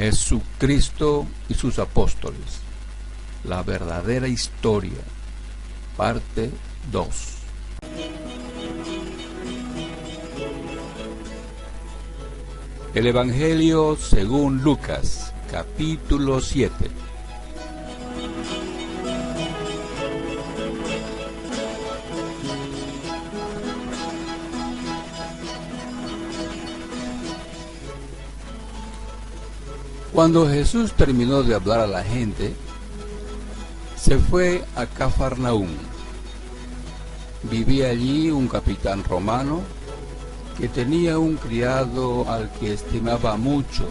Jesucristo y sus apóstoles, la verdadera historia, parte 2. El Evangelio según Lucas, capítulo 7. Cuando Jesús terminó de hablar a la gente, se fue a Cafarnaúm. Vivía allí un capitán romano que tenía un criado al que estimaba mucho,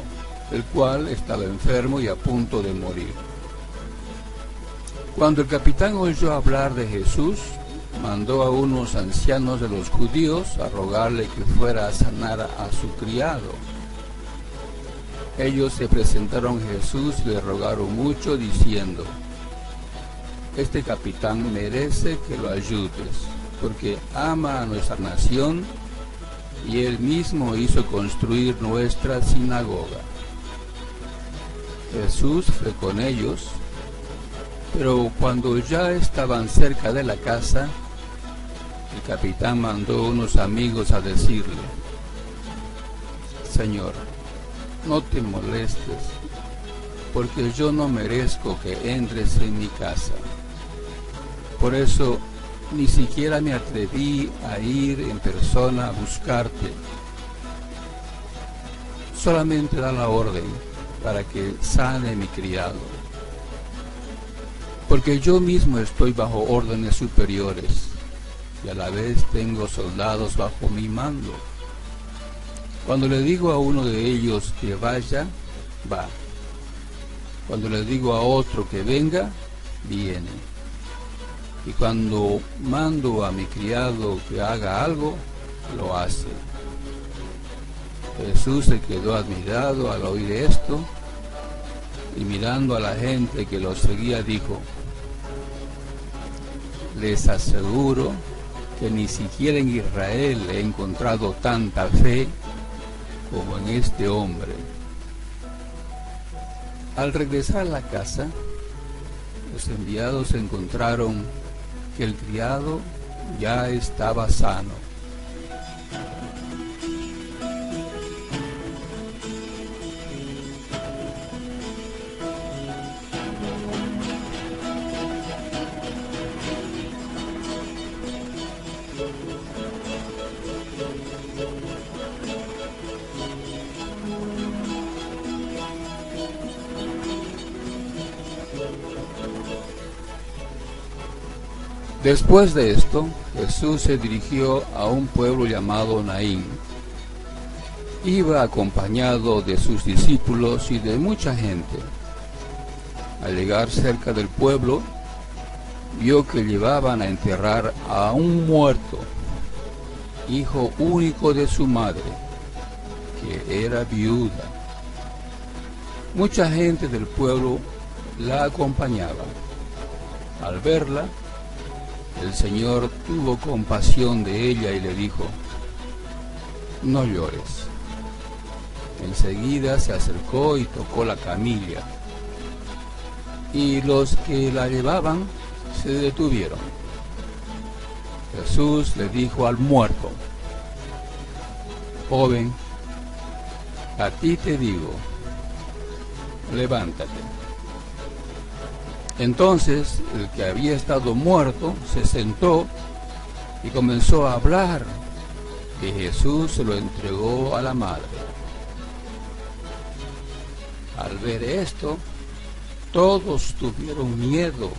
el cual estaba enfermo y a punto de morir. Cuando el capitán oyó hablar de Jesús, mandó a unos ancianos de los judíos a rogarle que fuera a sanar a su criado. Ellos se presentaron a Jesús y le rogaron mucho, diciendo: este capitán merece que lo ayudes, porque ama a nuestra nación y él mismo hizo construir nuestra sinagoga. Jesús fue con ellos, pero cuando ya estaban cerca de la casa, el capitán mandó unos amigos a decirle: Señor, no te molestes, porque yo no merezco que entres en mi casa. Por eso ni siquiera me atreví a ir en persona a buscarte. Solamente da la orden para que sane mi criado, porque yo mismo estoy bajo órdenes superiores y a la vez tengo soldados bajo mi mando. Cuando le digo a uno de ellos que vaya, va. Cuando le digo a otro que venga, viene. Y cuando mando a mi criado que haga algo, lo hace. Jesús se quedó admirado al oír esto, y mirando a la gente que lo seguía dijo: les aseguro que ni siquiera en Israel he encontrado tanta fe como en este hombre. Al regresar a la casa, los enviados encontraron que el criado ya estaba sano. Después de esto, Jesús se dirigió a un pueblo llamado Naín. Iba acompañado de sus discípulos y de mucha gente. Al llegar cerca del pueblo, vio que llevaban a enterrar a un muerto, hijo único de su madre, que era viuda. Mucha gente del pueblo la acompañaba. Al verla, el Señor tuvo compasión de ella y le dijo: no llores. Enseguida se acercó y tocó la camilla, y los que la llevaban se detuvieron. Jesús le dijo al muerto: joven, a ti te digo, levántate. Entonces el que había estado muerto se sentó y comenzó a hablar, y Jesús se lo entregó a la madre. Al ver esto, todos tuvieron miedo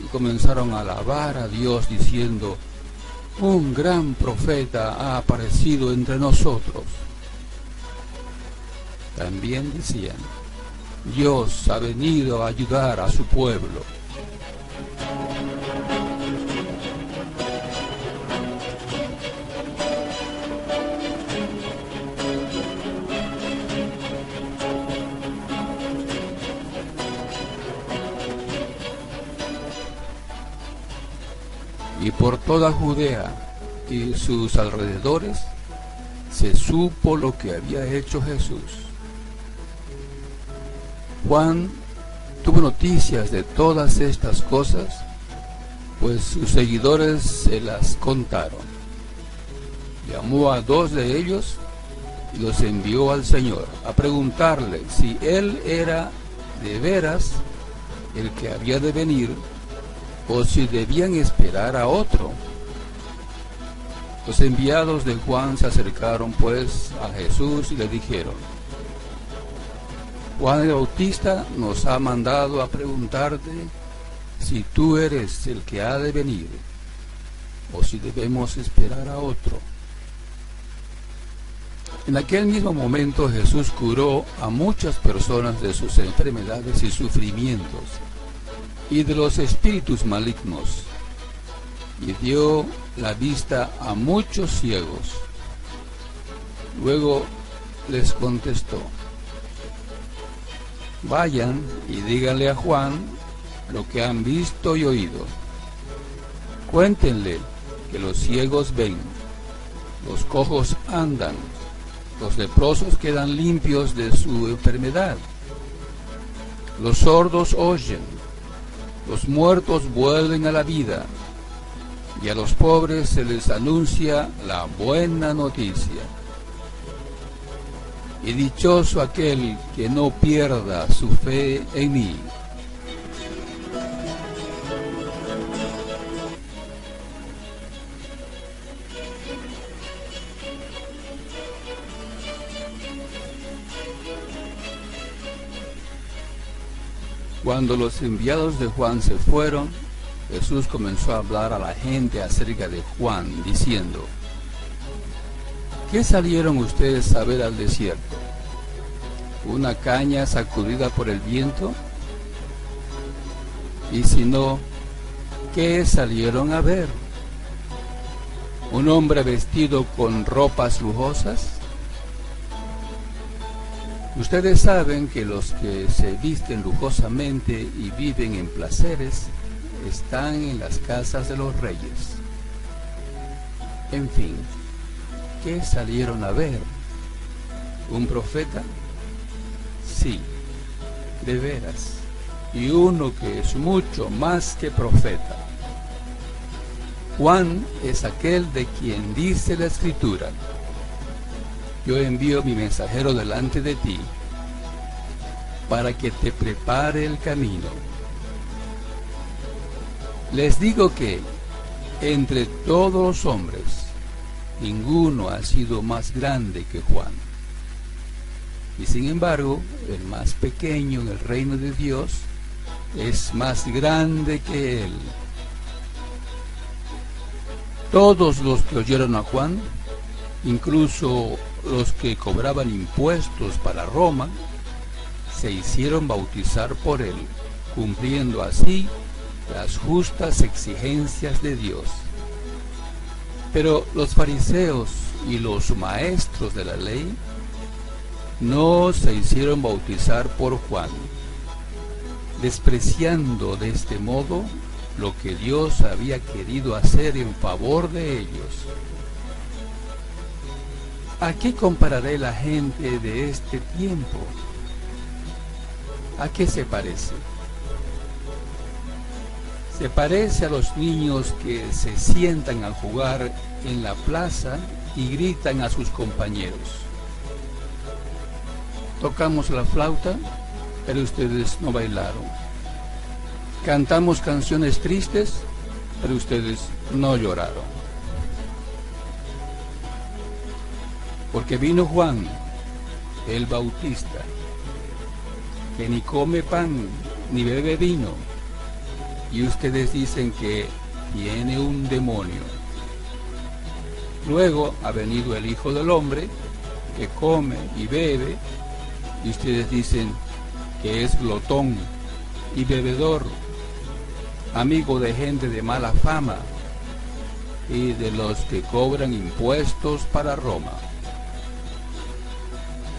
y comenzaron a alabar a Dios diciendo: un gran profeta ha aparecido entre nosotros. También decían: Dios ha venido a ayudar a su pueblo. Y por toda Judea y sus alrededores se supo lo que había hecho Jesús. Juan tuvo noticias de todas estas cosas, pues sus seguidores se las contaron. Llamó a 2 de ellos y los envió al Señor a preguntarle si él era de veras el que había de venir o si debían esperar a otro. Los enviados de Juan se acercaron pues a Jesús y le dijeron: Juan el Bautista nos ha mandado a preguntarte si tú eres el que ha de venir o si debemos esperar a otro. En aquel mismo momento Jesús curó a muchas personas de sus enfermedades y sufrimientos y de los espíritus malignos, y dio la vista a muchos ciegos. Luego les contestó: vayan y díganle a Juan lo que han visto y oído. Cuéntenle que los ciegos ven, los cojos andan, los leprosos quedan limpios de su enfermedad, los sordos oyen, los muertos vuelven a la vida, y a los pobres se les anuncia la buena noticia. Y dichoso aquel que no pierda su fe en mí. Cuando los enviados de Juan se fueron, Jesús comenzó a hablar a la gente acerca de Juan, diciendo: ¿qué salieron ustedes a ver al desierto? ¿Una caña sacudida por el viento? Y si no, ¿qué salieron a ver? ¿Un hombre vestido con ropas lujosas? Ustedes saben que los que se visten lujosamente y viven en placeres están en las casas de los reyes. En fin, ¿qué salieron a ver? ¿Un profeta? Sí, de veras, y uno que es mucho más que profeta. Juan es aquel de quien dice la Escritura: yo envío mi mensajero delante de ti, para que te prepare el camino. Les digo que, entre todos los hombres, ninguno ha sido más grande que Juan. Y sin embargo, el más pequeño en el reino de Dios es más grande que él. Todos los que oyeron a Juan, incluso los que cobraban impuestos para Roma, se hicieron bautizar por él, cumpliendo así las justas exigencias de Dios. Pero los fariseos y los maestros de la ley no se hicieron bautizar por Juan, despreciando de este modo lo que Dios había querido hacer en favor de ellos. ¿A qué compararé la gente de este tiempo? ¿A qué se parece? Se parece a los niños que se sientan a jugar en la plaza y gritan a sus compañeros: tocamos la flauta, pero ustedes no bailaron. Cantamos canciones tristes, pero ustedes no lloraron. Porque vino Juan, el Bautista, que ni come pan ni bebe vino, y ustedes dicen que tiene un demonio. Luego ha venido el Hijo del Hombre, que come y bebe, y ustedes dicen que es glotón y bebedor, amigo de gente de mala fama y de los que cobran impuestos para Roma.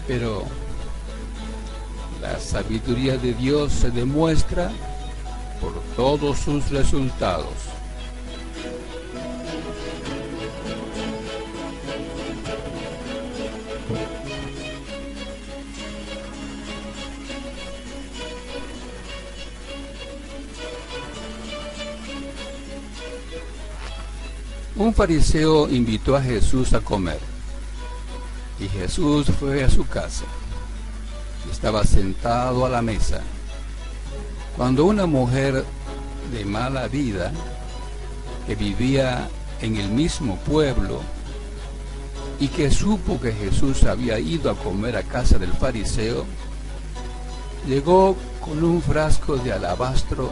Pero la sabiduría de Dios se demuestra por todos sus resultados. Un fariseo invitó a Jesús a comer, y Jesús fue a su casa. Estaba sentado a la mesa, cuando una mujer de mala vida, que vivía en el mismo pueblo, y que supo que Jesús había ido a comer a casa del fariseo, llegó con un frasco de alabastro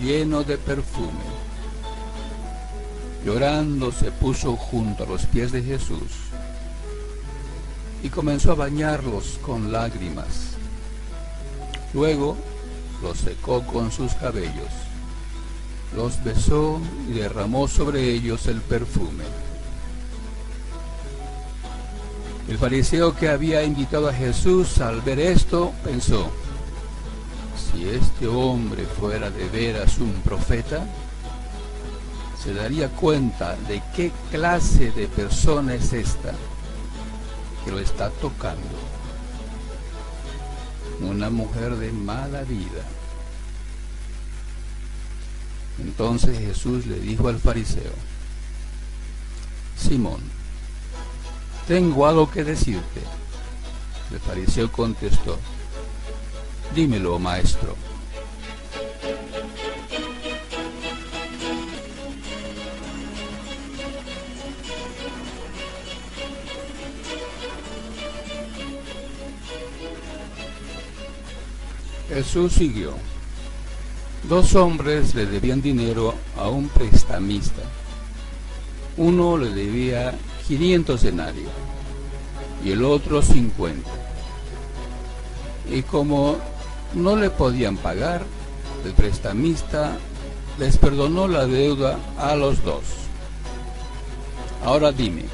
lleno de perfume. Llorando se puso junto a los pies de Jesús y comenzó a bañarlos con lágrimas. Luego los secó con sus cabellos, los besó y derramó sobre ellos el perfume. El fariseo que había invitado a Jesús, al ver esto, pensó: si este hombre fuera de veras un profeta, se daría cuenta de qué clase de persona es esta que lo está tocando. Una mujer de mala vida. Entonces Jesús le dijo al fariseo: Simón, tengo algo que decirte. El fariseo contestó: dímelo, maestro. Jesús siguió: dos hombres le debían dinero a un prestamista. Uno le debía 500 denarios y el otro 50. Y como no le podían pagar, el prestamista les perdonó la deuda a los dos. Ahora dime,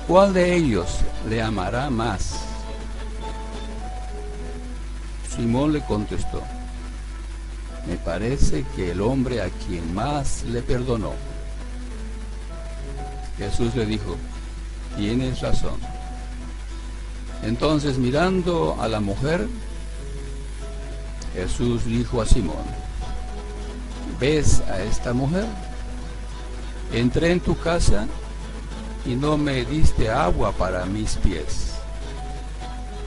¿cuál de ellos le amará más? Simón le contestó: me parece que el hombre a quien más le perdonó. Jesús le dijo: tienes razón. Entonces, mirando a la mujer, Jesús dijo a Simón: ¿ves a esta mujer? Entré en tu casa y no me diste agua para mis pies.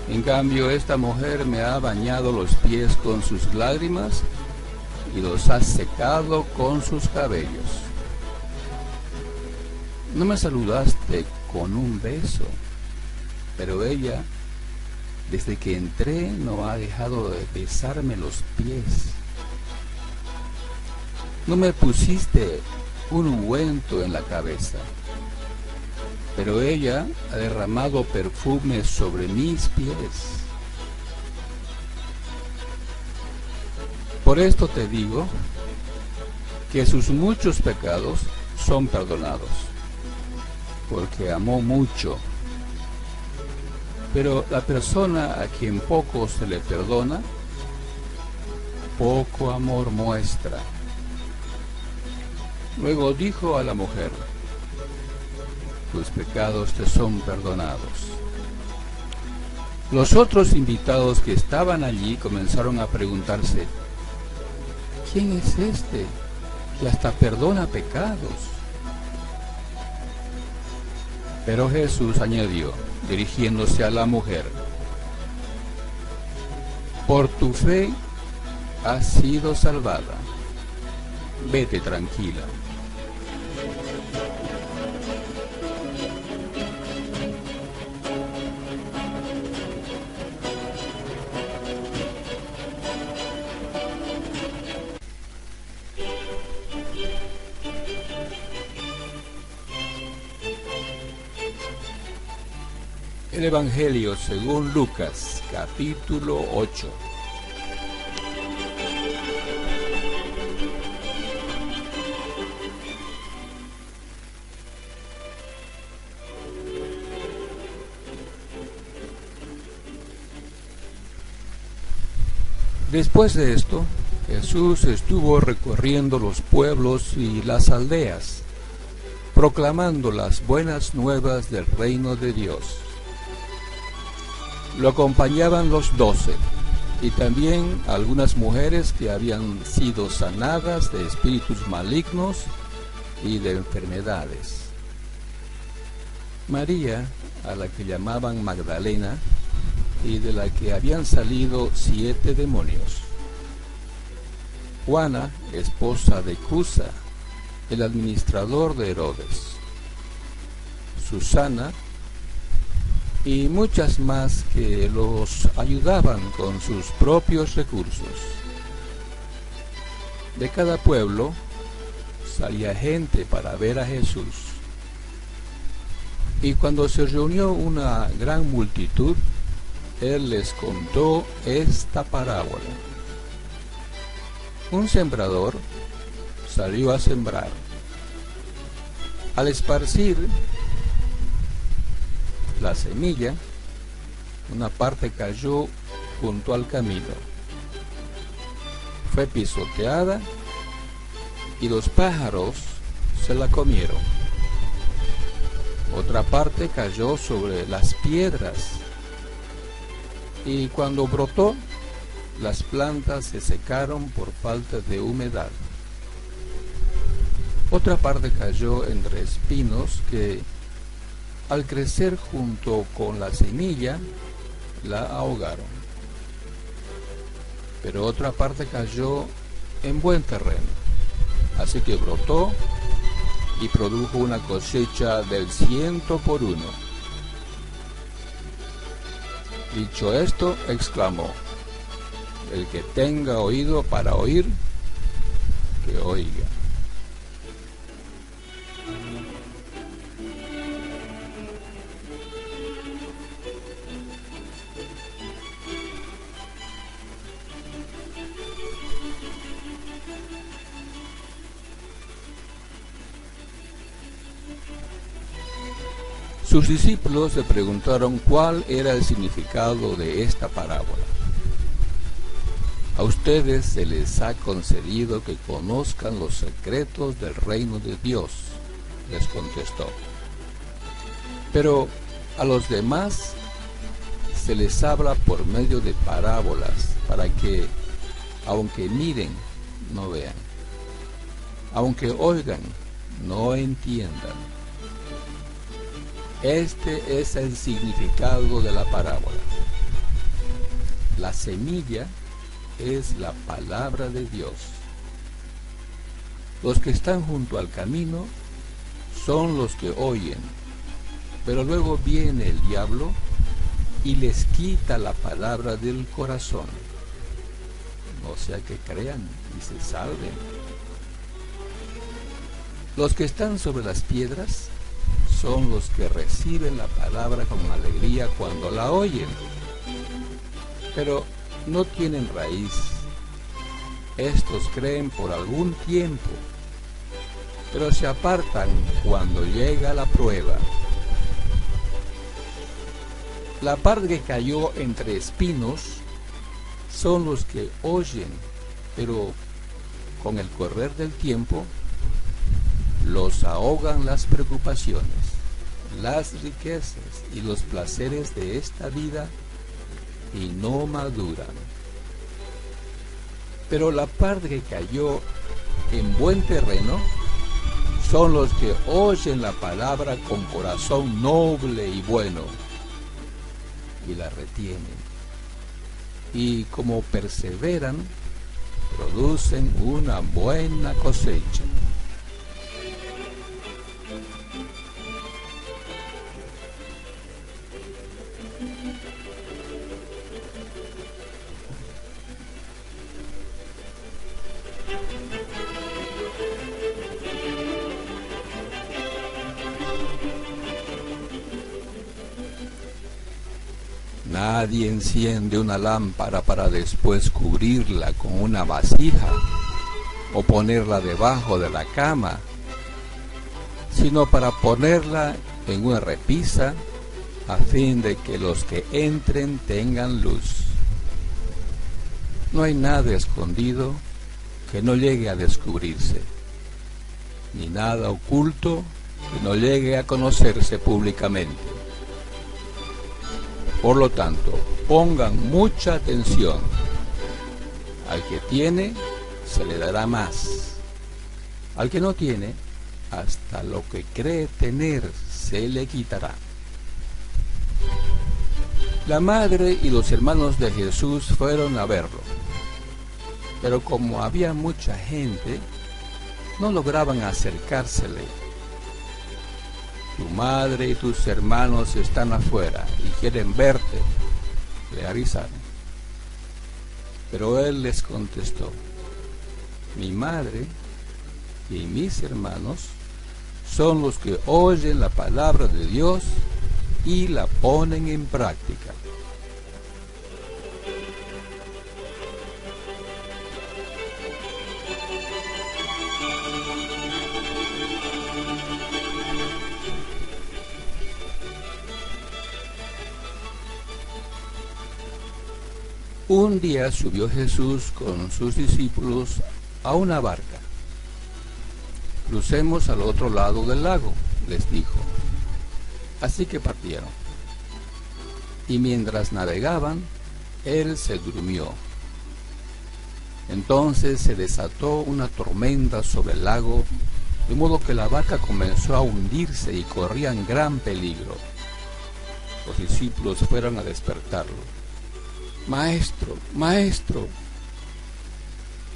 En cambio, esta mujer me ha bañado los pies con sus lágrimas y los ha secado con sus cabellos. No me saludaste con un beso, pero ella, desde que entré, no ha dejado de besarme los pies. No me pusiste un ungüento en la cabeza, pero ella ha derramado perfume sobre mis pies. Por esto te digo que sus muchos pecados son perdonados, porque amó mucho. Pero la persona a quien poco se le perdona, poco amor muestra. Luego dijo a la mujer: tus pecados te son perdonados. Los otros invitados que estaban allí comenzaron a preguntarse: ¿quién es este que hasta perdona pecados? Pero Jesús añadió, dirigiéndose a la mujer: por tu fe has sido salvada. Vete tranquila. El Evangelio según Lucas, capítulo 8. Después de esto, Jesús estuvo recorriendo los pueblos y las aldeas, proclamando las buenas nuevas del reino de Dios. Lo acompañaban los 12 y también algunas mujeres que habían sido sanadas de espíritus malignos y de enfermedades. María, a la que llamaban Magdalena, y de la que habían salido 7 demonios. Juana, esposa de Cusa, el administrador de Herodes. Susana y muchas más que los ayudaban con sus propios recursos. De cada pueblo salía gente para ver a Jesús. Y cuando se reunió una gran multitud, Él les contó esta parábola. Un sembrador salió a sembrar. Al esparcir la semilla, una parte cayó junto al camino. Fue pisoteada y los pájaros se la comieron. Otra parte cayó sobre las piedras y cuando brotó, las plantas se secaron por falta de humedad. Otra parte cayó entre espinos que, al crecer junto con la semilla, la ahogaron. Pero otra parte cayó en buen terreno, así que brotó y produjo una cosecha del 100 por 1. Dicho esto, exclamó: el que tenga oído para oír, que oiga. Sus discípulos le preguntaron cuál era el significado de esta parábola. A ustedes se les ha concedido que conozcan los secretos del reino de Dios, les contestó. Pero a los demás se les habla por medio de parábolas, para que, aunque miren, no vean, aunque oigan, no entiendan. Este es el significado de la parábola. La semilla es la palabra de Dios. Los que están junto al camino son los que oyen, pero luego viene el diablo y les quita la palabra del corazón, no sea que crean y se salven. Los que están sobre las piedras son los que reciben la palabra con alegría cuando la oyen, pero no tienen raíz. Estos creen por algún tiempo, pero se apartan cuando llega la prueba. La parte que cayó entre espinos son los que oyen, pero con el correr del tiempo los ahogan las preocupaciones, las riquezas y los placeres de esta vida y no maduran. Pero la parte que cayó en buen terreno son los que oyen la palabra con corazón noble y bueno y la retienen, y como perseveran, producen una buena cosecha. Nadie enciende una lámpara para después cubrirla con una vasija o ponerla debajo de la cama, sino para ponerla en una repisa a fin de que los que entren tengan luz. No hay nada escondido que no llegue a descubrirse, ni nada oculto que no llegue a conocerse públicamente. Por lo tanto, pongan mucha atención. Al que tiene, se le dará más. Al que no tiene, hasta lo que cree tener se le quitará. La madre y los hermanos de Jesús fueron a verlo, pero como había mucha gente, no lograban acercársele. Tu madre y tus hermanos están afuera y quieren verte, le avisaron. Pero él les contestó: mi madre y mis hermanos son los que oyen la palabra de Dios y la ponen en práctica. Un día subió Jesús con sus discípulos a una barca. Crucemos al otro lado del lago, les dijo. Así que partieron. Y mientras navegaban, él se durmió. Entonces se desató una tormenta sobre el lago, de modo que la barca comenzó a hundirse y corrían gran peligro. Los discípulos fueron a despertarlo. Maestro, maestro,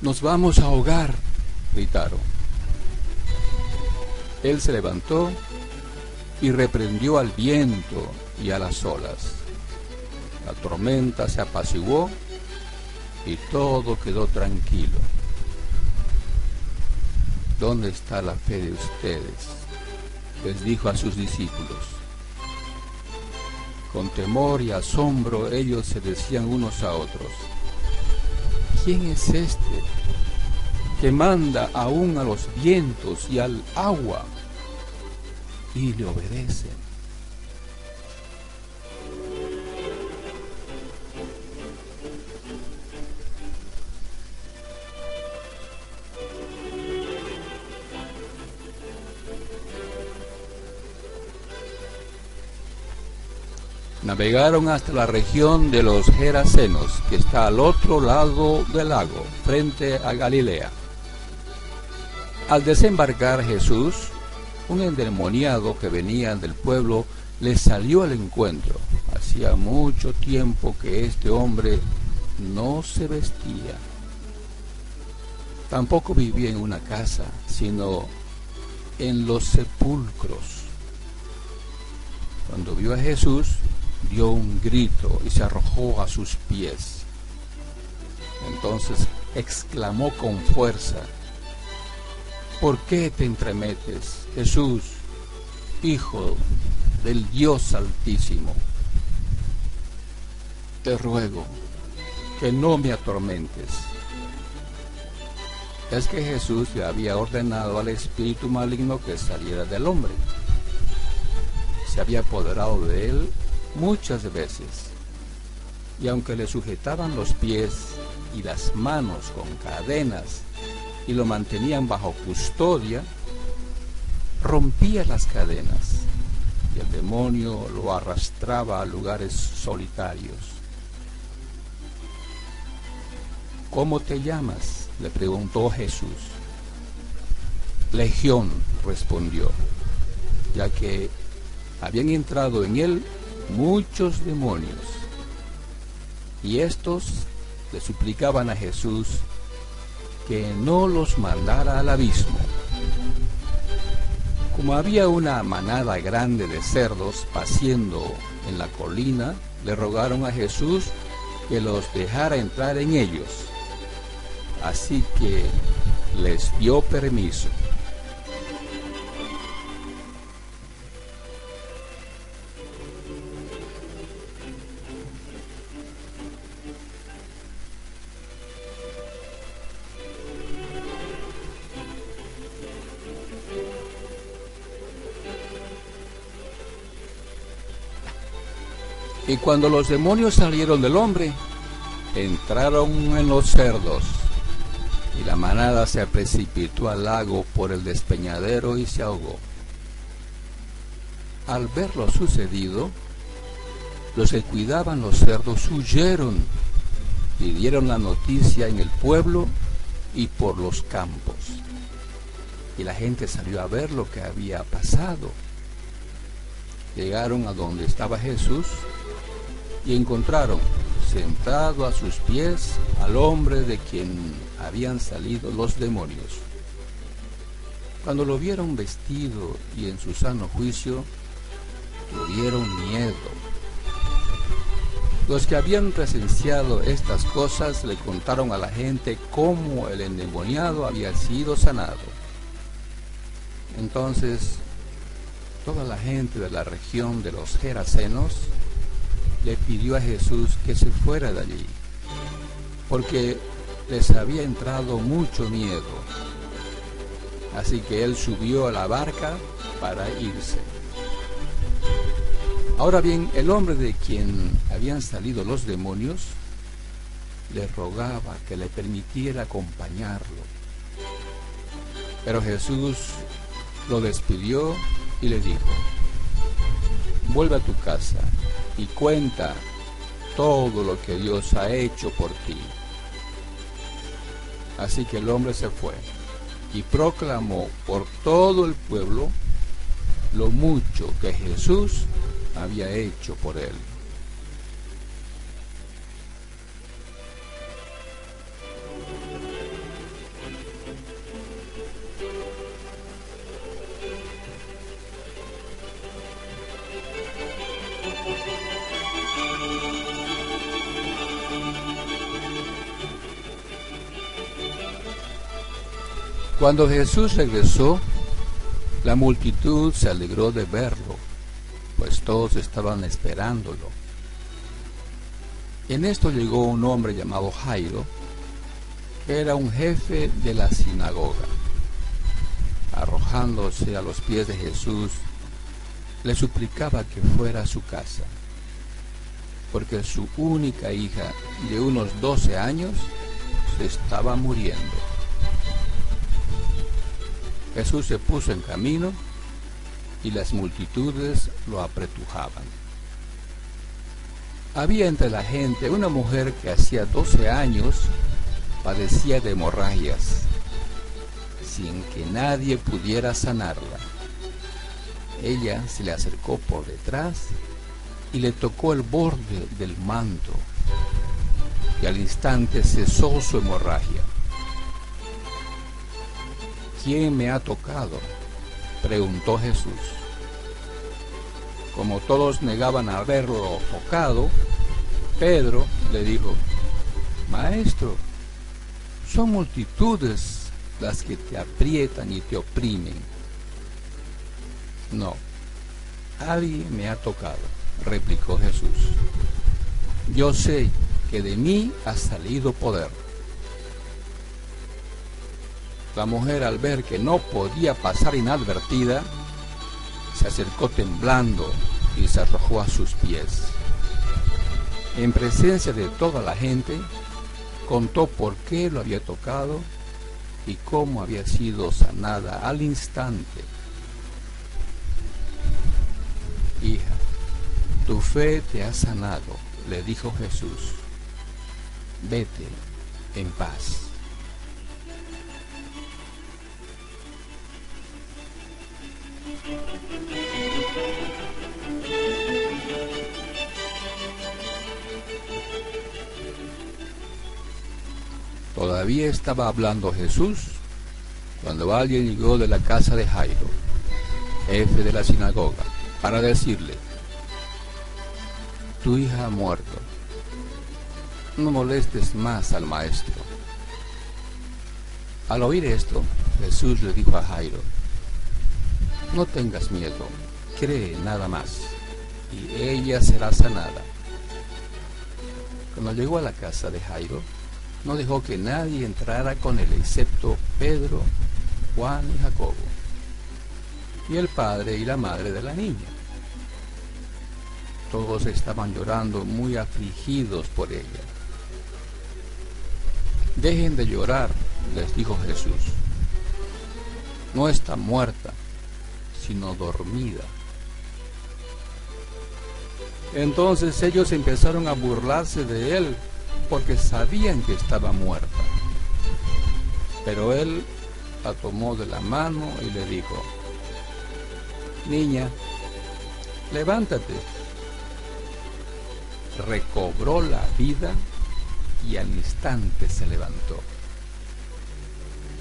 nos vamos a ahogar, gritaron. Él se levantó y reprendió al viento y a las olas. La tormenta se apaciguó y todo quedó tranquilo. ¿Dónde está la fe de ustedes?, les dijo a sus discípulos. Con temor y asombro ellos se decían unos a otros: ¿quién es este que manda aún a los vientos y al agua y le obedecen? Navegaron hasta la región de los Gerasenos, que está al otro lado del lago, frente a Galilea. Al desembarcar Jesús, un endemoniado que venía del pueblo le salió al encuentro. Hacía mucho tiempo que este hombre no se vestía. Tampoco vivía en una casa, sino en los sepulcros. Cuando vio a Jesús, dio un grito y se arrojó a sus pies. Entonces exclamó con fuerza: ¿por qué te entremetes, Jesús, Hijo del Dios Altísimo? Te ruego que no me atormentes. Es que Jesús le había ordenado al espíritu maligno que saliera del hombre. Se había apoderado de él muchas veces, y aunque le sujetaban los pies y las manos con cadenas y lo mantenían bajo custodia, rompía las cadenas y el demonio lo arrastraba a lugares solitarios. ¿Cómo te llamas?, le preguntó Jesús. Legión, respondió, ya que habían entrado en él muchos demonios, y estos le suplicaban a Jesús que no los mandara al abismo. Como había una manada grande de cerdos paciendo en la colina, le rogaron a Jesús que los dejara entrar en ellos. Así que les dio permiso. Y cuando los demonios salieron del hombre, entraron en los cerdos, y la manada se precipitó al lago por el despeñadero y se ahogó. Al ver lo sucedido, los que cuidaban los cerdos huyeron y dieron la noticia en el pueblo y por los campos. Y la gente salió a ver lo que había pasado. Llegaron a donde estaba Jesús y encontraron sentado a sus pies al hombre de quien habían salido los demonios. Cuando lo vieron vestido y en su sano juicio, tuvieron miedo. Los que habían presenciado estas cosas le contaron a la gente cómo el endemoniado había sido sanado. Entonces, toda la gente de la región de los Gerasenos le pidió a Jesús que se fuera de allí, porque les había entrado mucho miedo. Así que él subió a la barca para irse. Ahora bien, el hombre de quien habían salido los demonios le rogaba que le permitiera acompañarlo. Pero Jesús lo despidió y le dijo: vuelve a tu casa y cuenta todo lo que Dios ha hecho por ti. Así que el hombre se fue y proclamó por todo el pueblo lo mucho que Jesús había hecho por él. Cuando Jesús regresó, la multitud se alegró de verlo, pues todos estaban esperándolo. En esto llegó un hombre llamado Jairo, que era un jefe de la sinagoga. Arrojándose a los pies de Jesús, le suplicaba que fuera a su casa, porque su única hija de unos 12 años se estaba muriendo. Jesús se puso en camino y las multitudes lo apretujaban. Había entre la gente una mujer que hacía 12 años padecía de hemorragias, sin que nadie pudiera sanarla. Ella se le acercó por detrás y le tocó el borde del manto, y al instante cesó su hemorragia. ¿Quién me ha tocado?, preguntó Jesús. Como todos negaban haberlo tocado, Pedro le dijo: Maestro, son multitudes las que te aprietan y te oprimen. No, alguien me ha tocado, replicó Jesús. Yo sé que de mí ha salido poder. La mujer, al ver que no podía pasar inadvertida, se acercó temblando y se arrojó a sus pies. En presencia de toda la gente, contó por qué lo había tocado y cómo había sido sanada al instante. Hija, tu fe te ha sanado, le dijo Jesús. Vete en paz. Todavía estaba hablando Jesús cuando alguien llegó de la casa de Jairo, jefe de la sinagoga, para decirle: tu hija ha muerto, no molestes más al maestro. Al oír esto, Jesús le dijo a Jairo: no tengas miedo, cree nada más, y ella será sanada. Cuando llegó a la casa de Jairo, no dejó que nadie entrara con él, excepto Pedro, Juan y Jacobo, y el padre y la madre de la niña. Todos estaban llorando, muy afligidos por ella. Dejen de llorar, les dijo Jesús. No está muerta, sino dormida. Entonces ellos empezaron a burlarse de él, porque sabían que estaba muerta. Pero él la tomó de la mano y le dijo: niña, levántate. Recobró la vida y al instante se levantó.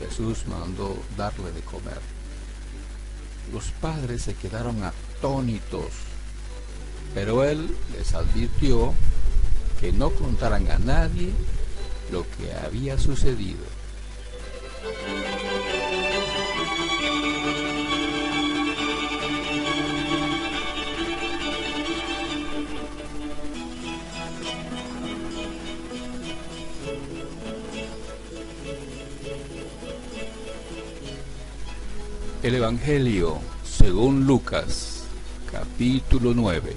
Jesús mandó darle de comer. Los padres se quedaron atónitos, pero él les advirtió que no contaran a nadie lo que había sucedido. El Evangelio según Lucas, capítulo 9.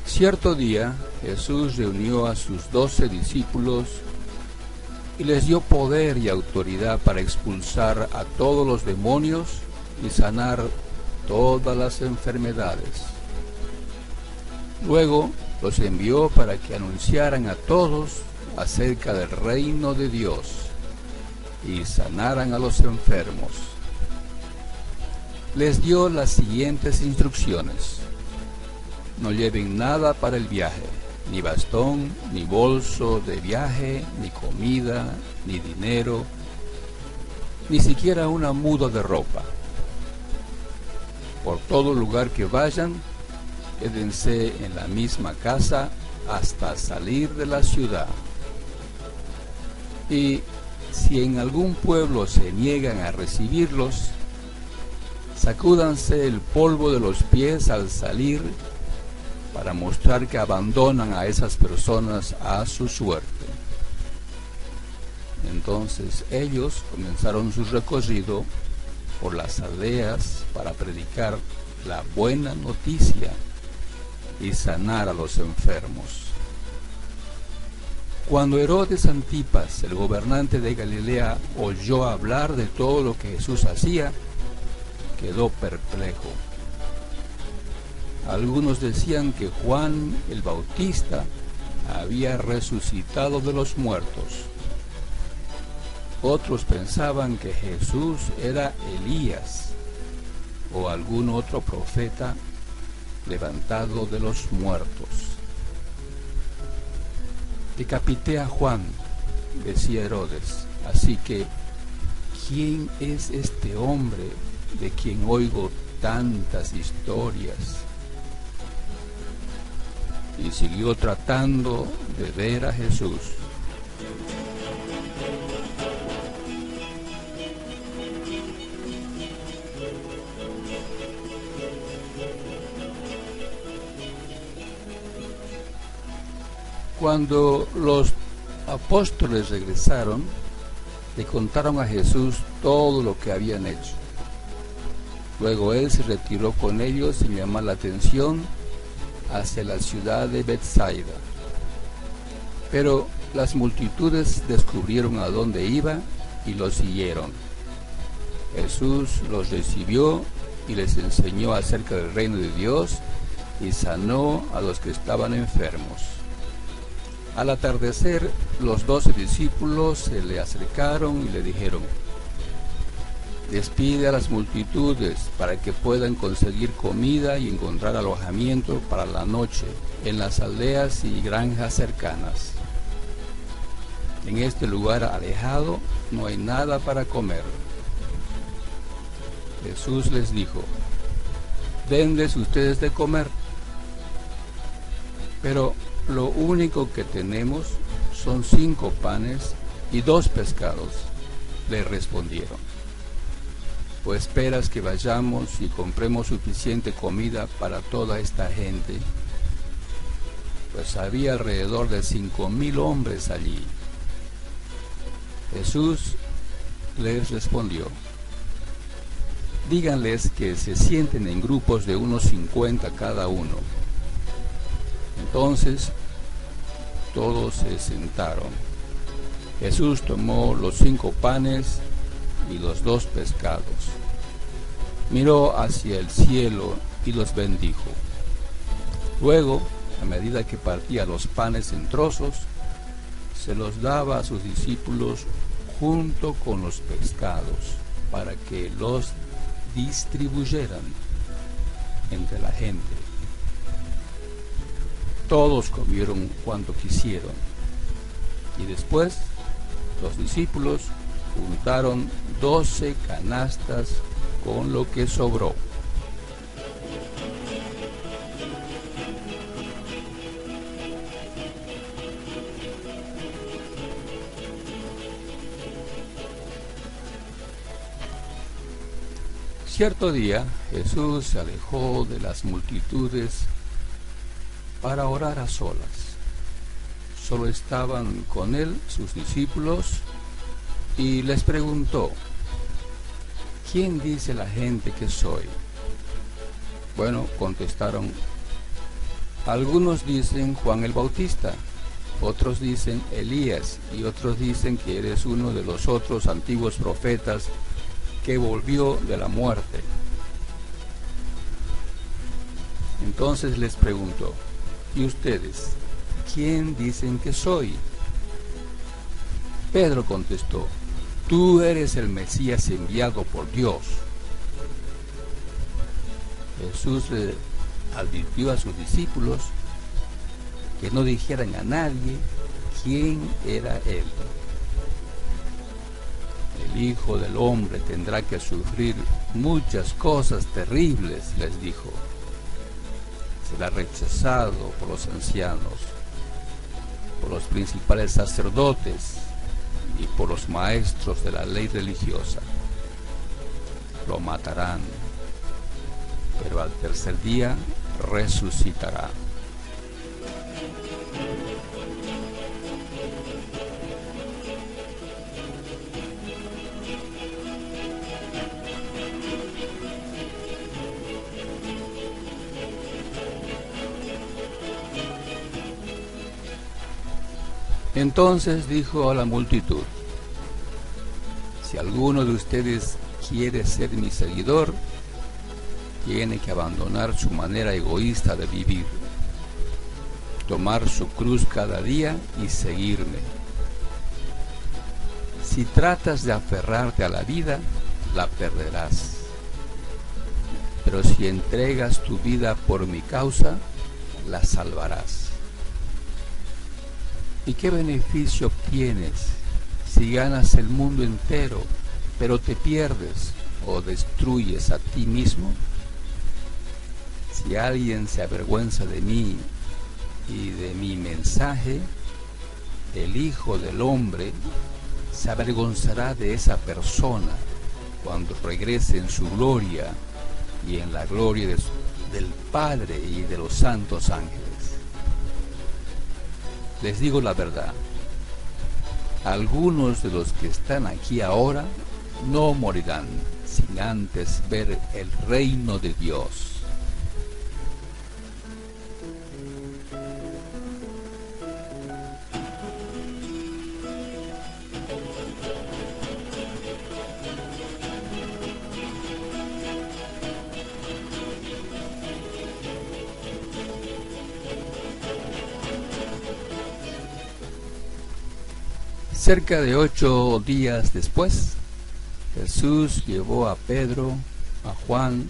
Cierto día Jesús reunió a sus 12 discípulos y les dio poder y autoridad para expulsar a todos los demonios y sanar todas las enfermedades. Luego los envió para que anunciaran a todos acerca del reino de Dios y sanaran a los enfermos. Les dio las siguientes instrucciones: no lleven nada para el viaje, ni bastón, ni bolso de viaje, ni comida, ni dinero, ni siquiera una muda de ropa. Por todo lugar que vayan, quédense en la misma casa hasta salir de la ciudad. Y si en algún pueblo se niegan a recibirlos, sacúdanse el polvo de los pies al salir para mostrar que abandonan a esas personas a su suerte. Entonces ellos comenzaron su recorrido por las aldeas para predicar la buena noticia y sanar a los enfermos. Cuando Herodes Antipas, el gobernante de Galilea, oyó hablar de todo lo que Jesús hacía, quedó perplejo. Algunos decían que Juan el Bautista había resucitado de los muertos. Otros pensaban que Jesús era Elías o algún otro profeta levantado de los muertos. Decapité a Juan, decía Herodes, así que ¿quién es este hombre de quien oigo tantas historias? Y siguió tratando de ver a Jesús. Cuando los apóstoles regresaron, le contaron a Jesús todo lo que habían hecho. Luego él se retiró con ellos sin llamar la atención hacia la ciudad de Betsaida. Pero las multitudes descubrieron a dónde iba y lo siguieron. Jesús los recibió y les enseñó acerca del reino de Dios y sanó a los que estaban enfermos. Al atardecer, los 12 discípulos se le acercaron y le dijeron: despide a las multitudes para que puedan conseguir comida y encontrar alojamiento para la noche en las aldeas y granjas cercanas. En este lugar alejado no hay nada para comer. Jesús les dijo: denles ustedes de comer. Pero lo único que tenemos son 5 panes y 2 pescados, le respondieron. ¿O esperas que vayamos y compremos suficiente comida para toda esta gente? Pues había alrededor de 5,000 hombres allí. Jesús les respondió: díganles que se sienten en grupos de unos 50 cada uno. Entonces todos se sentaron. Jesús tomó los 5 panes y los 2 pescados, miró hacia el cielo y los bendijo. Luego, a medida que partía los panes en trozos, se los daba a sus discípulos junto con los pescados, para que los distribuyeran entre la gente. Todos comieron cuanto quisieron, y después los discípulos juntaron 12 canastas con lo que sobró. Cierto día Jesús se alejó de las multitudes para orar a solas. Solo estaban con él sus discípulos y les preguntó: ¿quién dice la gente que soy? Bueno, contestaron: algunos dicen Juan el Bautista, otros dicen Elías, y otros dicen que eres uno de los otros antiguos profetas que volvió de la muerte. Entonces les preguntó: ¿y ustedes, quién dicen que soy? Pedro contestó: tú eres el Mesías enviado por Dios. Jesús le advirtió a sus discípulos que no dijeran a nadie quién era él. El Hijo del Hombre tendrá que sufrir muchas cosas terribles, les dijo. Será rechazado por los ancianos, por los principales sacerdotes y por los maestros de la ley religiosa. Lo matarán, pero al tercer día resucitará. Entonces dijo a la multitud: si alguno de ustedes quiere ser mi seguidor, tiene que abandonar su manera egoísta de vivir, tomar su cruz cada día y seguirme. Si tratas de aferrarte a la vida, la perderás. Pero si entregas tu vida por mi causa, la salvarás. ¿Y qué beneficio obtienes si ganas el mundo entero, pero te pierdes o destruyes a ti mismo? Si alguien se avergüenza de mí y de mi mensaje, el Hijo del Hombre se avergonzará de esa persona cuando regrese en su gloria y en la gloria del Padre y de los santos ángeles. Les digo la verdad, algunos de los que están aquí ahora no morirán sin antes ver el reino de Dios. Cerca de 8 días después, Jesús llevó a Pedro, a Juan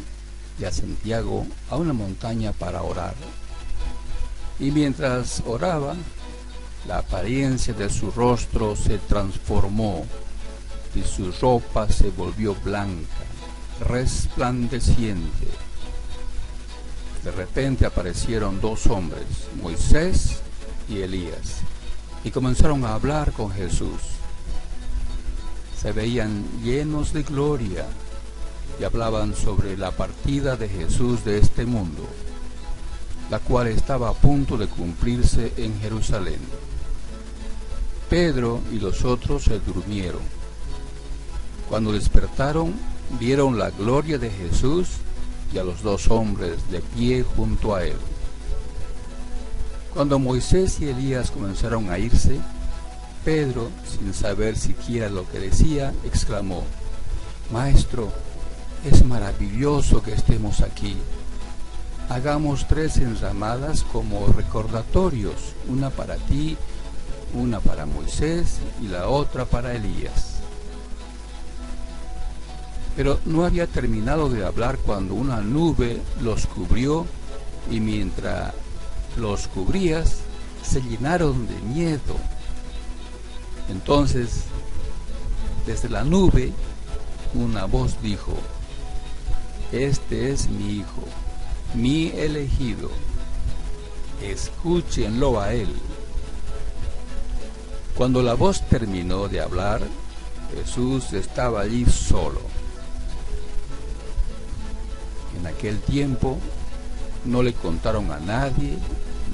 y a Santiago a una montaña para orar. Y mientras oraba, la apariencia de su rostro se transformó y su ropa se volvió blanca, resplandeciente. De repente aparecieron 2 hombres, Moisés y Elías, y comenzaron a hablar con Jesús. Se veían llenos de gloria y hablaban sobre la partida de Jesús de este mundo, la cual estaba a punto de cumplirse en Jerusalén. Pedro y los otros se durmieron. Cuando despertaron, vieron la gloria de Jesús y a los 2 hombres de pie junto a él. Cuando Moisés y Elías comenzaron a irse, Pedro, sin saber siquiera lo que decía, exclamó: Maestro, es maravilloso que estemos aquí. Hagamos 3 enramadas como recordatorios, una para ti, una para Moisés y la otra para Elías. Pero no había terminado de hablar cuando una nube los cubrió, y mientras los cubrías se llenaron de miedo. Entonces, desde la nube, una voz dijo: Este es mi Hijo, mi elegido, escúchenlo a él. Cuando la voz terminó de hablar, Jesús estaba allí solo. En aquel tiempo no le contaron a nadie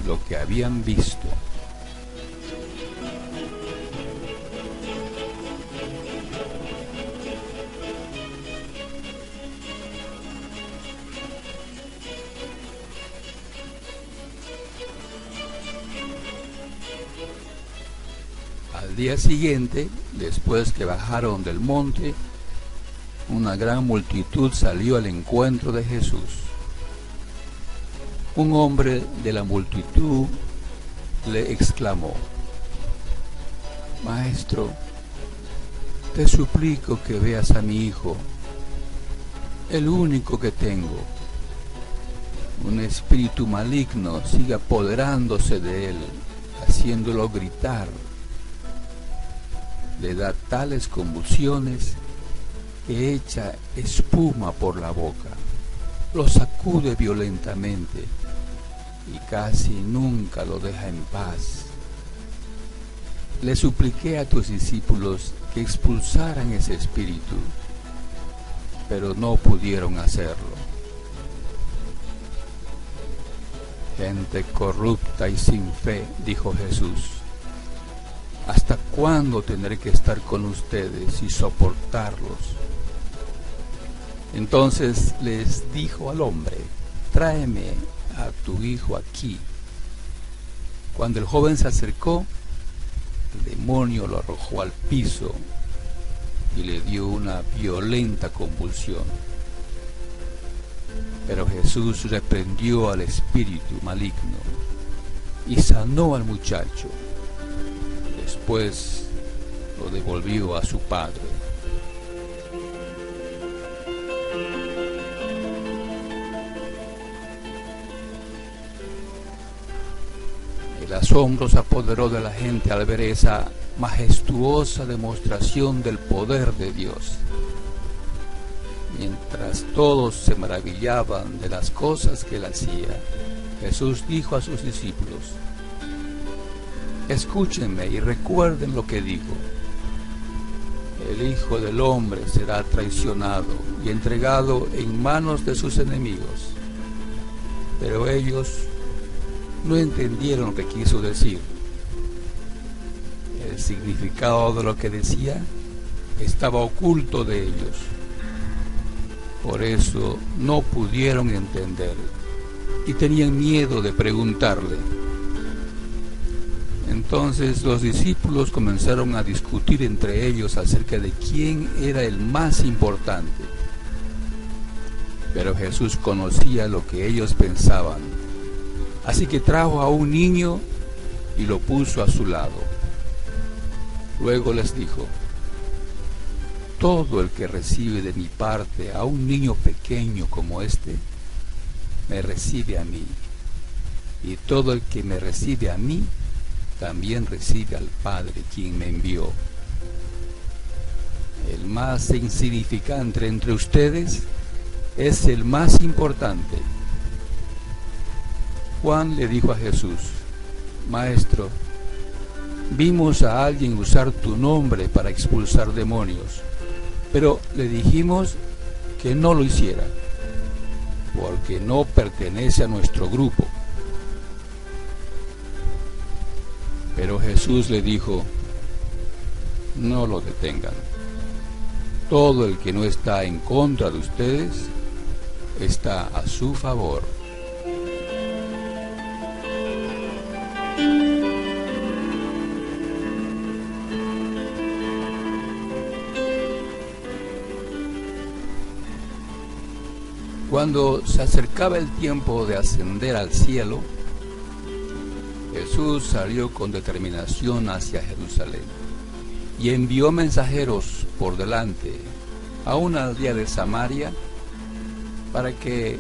lo que habían visto. Al día siguiente, después que bajaron del monte, una gran multitud salió al encuentro de Jesús. Un hombre de la multitud le exclamó: Maestro, te suplico que veas a mi hijo, el único que tengo. Un espíritu maligno sigue apoderándose de él, haciéndolo gritar. Le da tales convulsiones que echa espuma por la boca, lo sacude violentamente y casi nunca lo deja en paz. Le supliqué a tus discípulos que expulsaran ese espíritu, pero no pudieron hacerlo. Gente corrupta y sin fe, dijo Jesús, ¿hasta cuándo tendré que estar con ustedes y soportarlos? Entonces les dijo al hombre: tráeme a tu hijo aquí. Cuando el joven se acercó, el demonio lo arrojó al piso y le dio una violenta convulsión. Pero Jesús reprendió al espíritu maligno y sanó al muchacho. Después lo devolvió a su padre. El asombro se apoderó de la gente al ver esa majestuosa demostración del poder de Dios. Mientras todos se maravillaban de las cosas que él hacía, Jesús dijo a sus discípulos: Escúchenme y recuerden lo que digo. El Hijo del Hombre será traicionado y entregado en manos de sus enemigos. Pero ellos no entendieron lo que quiso decir. El significado de lo que decía estaba oculto de ellos. Por eso no pudieron entender y tenían miedo de preguntarle. Entonces los discípulos comenzaron a discutir entre ellos acerca de quién era el más importante. Pero Jesús conocía lo que ellos pensaban, así que trajo a un niño y lo puso a su lado. Luego les dijo: todo el que recibe de mi parte a un niño pequeño como este, me recibe a mí. Y todo el que me recibe a mí, también recibe al Padre quien me envió. El más insignificante entre ustedes es el más importante. Juan le dijo a Jesús: Maestro, vimos a alguien usar tu nombre para expulsar demonios, pero le dijimos que no lo hiciera, porque no pertenece a nuestro grupo. Pero Jesús le dijo: no lo detengan. Todo el que no está en contra de ustedes está a su favor. Cuando se acercaba el tiempo de ascender al cielo, Jesús salió con determinación hacia Jerusalén y envió mensajeros por delante a una aldea de Samaria para que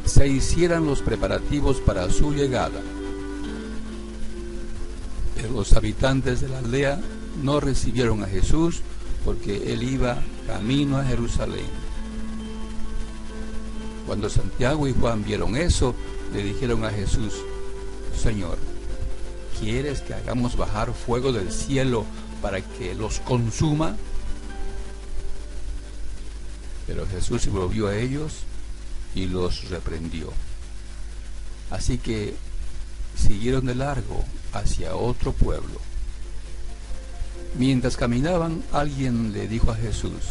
se hicieran los preparativos para su llegada. Pero los habitantes de la aldea no recibieron a Jesús porque él iba camino a Jerusalén. Cuando Santiago y Juan vieron eso, le dijeron a Jesús: Señor, ¿quieres que hagamos bajar fuego del cielo para que los consuma? Pero Jesús se volvió a ellos y los reprendió. Así que siguieron de largo hacia otro pueblo. Mientras caminaban, alguien le dijo a Jesús: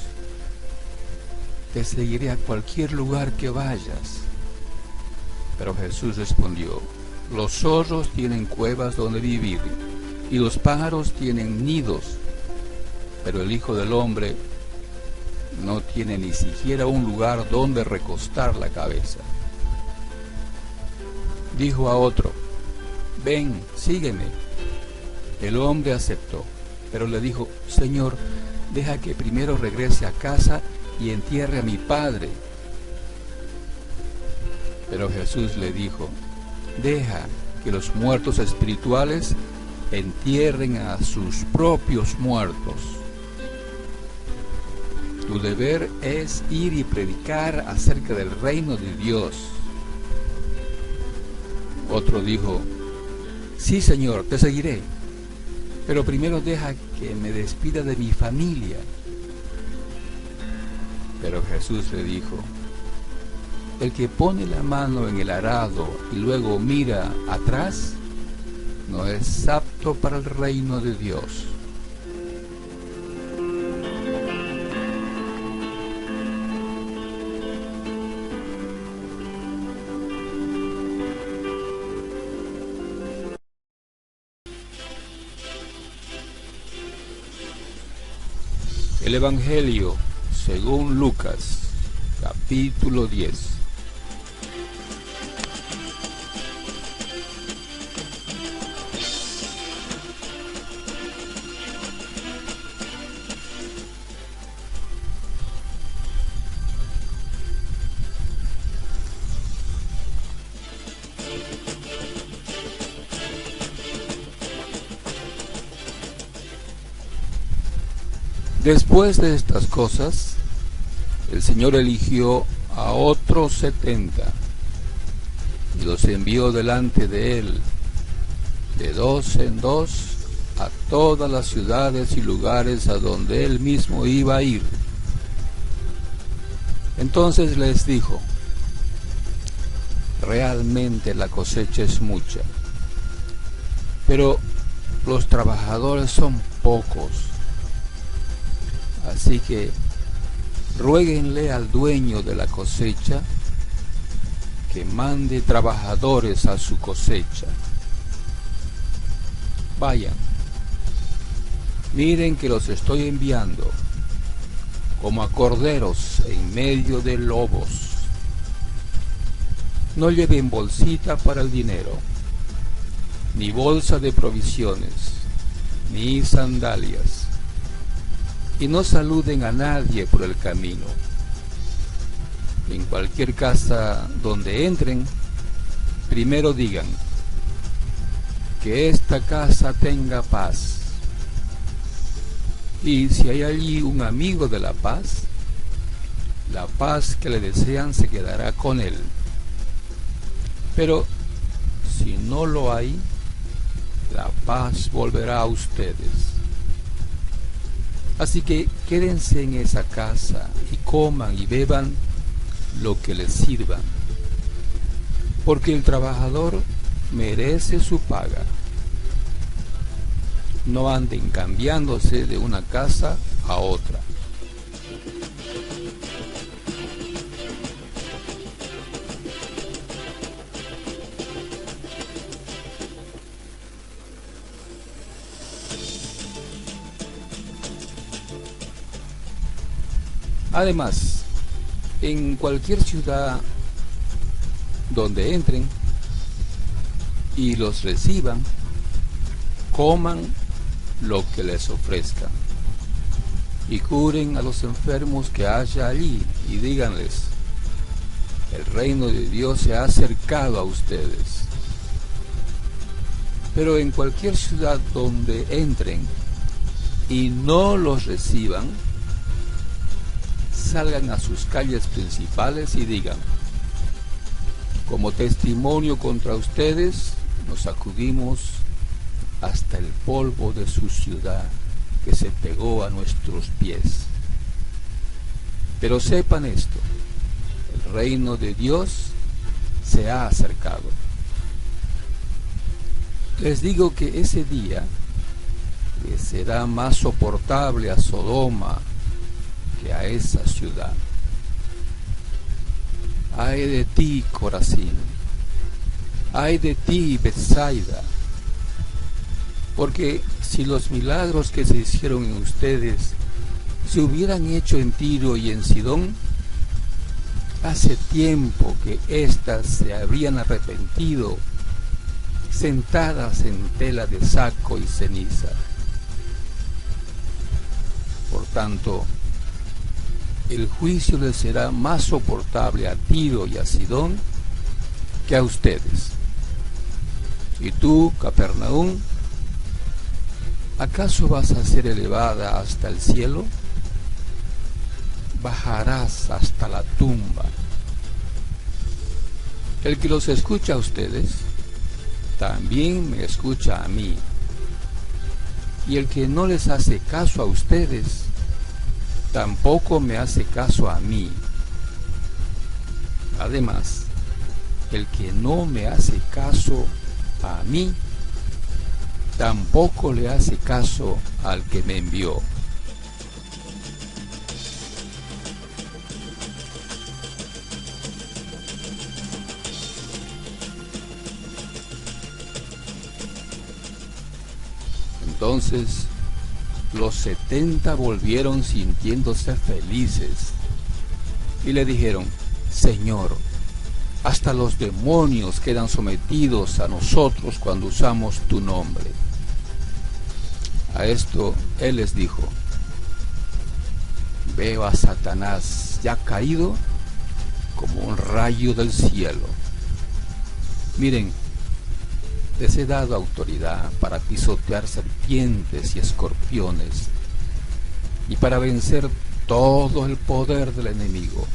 te seguiré a cualquier lugar que vayas. Pero Jesús respondió: los zorros tienen cuevas donde vivir, y los pájaros tienen nidos, pero el Hijo del Hombre no tiene ni siquiera un lugar donde recostar la cabeza. Dijo a otro: ven, sígueme. El hombre aceptó, pero le dijo: Señor, deja que primero regrese a casa y entierre a mi padre. Pero Jesús le dijo: deja que los muertos espirituales entierren a sus propios muertos. Tu deber es ir y predicar acerca del reino de Dios. Otro dijo: sí, Señor, te seguiré, pero primero deja que me despida de mi familia. Pero Jesús le dijo: el que pone la mano en el arado y luego mira atrás, no es apto para el reino de Dios. El Evangelio según Lucas, capítulo 10. Después de estas cosas, el Señor eligió a otros 70 y los envió delante de él, de 2 en 2, a todas las ciudades y lugares a donde él mismo iba a ir. Entonces les dijo: realmente la cosecha es mucha, pero los trabajadores son pocos. Así que ruéguenle al dueño de la cosecha que mande trabajadores a su cosecha. Vayan, miren que los estoy enviando como a corderos en medio de lobos. No lleven bolsita para el dinero, ni bolsa de provisiones, ni sandalias. Y no saluden a nadie por el camino. En cualquier casa donde entren, primero digan: que esta casa tenga paz. Y si hay allí un amigo de la paz que le desean se quedará con él. Pero si no lo hay, la paz volverá a ustedes. Así que quédense en esa casa y coman y beban lo que les sirvan, porque el trabajador merece su paga. No anden cambiándose de una casa a otra. Además, en cualquier ciudad donde entren, y los reciban, coman lo que les ofrezcan y curen a los enfermos que haya allí, y díganles: el reino de Dios se ha acercado a ustedes. Pero en cualquier ciudad donde entren y no los reciban, salgan a sus calles principales y digan: como testimonio contra ustedes, nos sacudimos hasta el polvo de su ciudad que se pegó a nuestros pies. Pero sepan esto: el reino de Dios se ha acercado. Les digo que ese día le será más soportable a Sodoma que a esa ciudad. Ay de ti, Corazín, ay de ti, Betsaida, porque si los milagros que se hicieron en ustedes se hubieran hecho en Tiro y en Sidón, hace tiempo que éstas se habrían arrepentido, sentadas en tela de saco y ceniza. Por tanto, el juicio les será más soportable a Tiro y a Sidón que a ustedes. Y tú, Capernaum, ¿acaso vas a ser elevada hasta el cielo? Bajarás hasta la tumba. El que los escucha a ustedes, también me escucha a mí. Y el que no les hace caso a ustedes, tampoco me hace caso a mí. Además, el que no me hace caso a mí, tampoco le hace caso al que me envió. Entonces los 70 volvieron sintiéndose felices y le dijeron: Señor, hasta los demonios quedan sometidos a nosotros cuando usamos tu nombre. A esto él les dijo: veo a Satanás ya caído como un rayo del cielo. Miren, les he dado autoridad para pisotear serpientes y escorpiones y para vencer todo el poder del enemigo.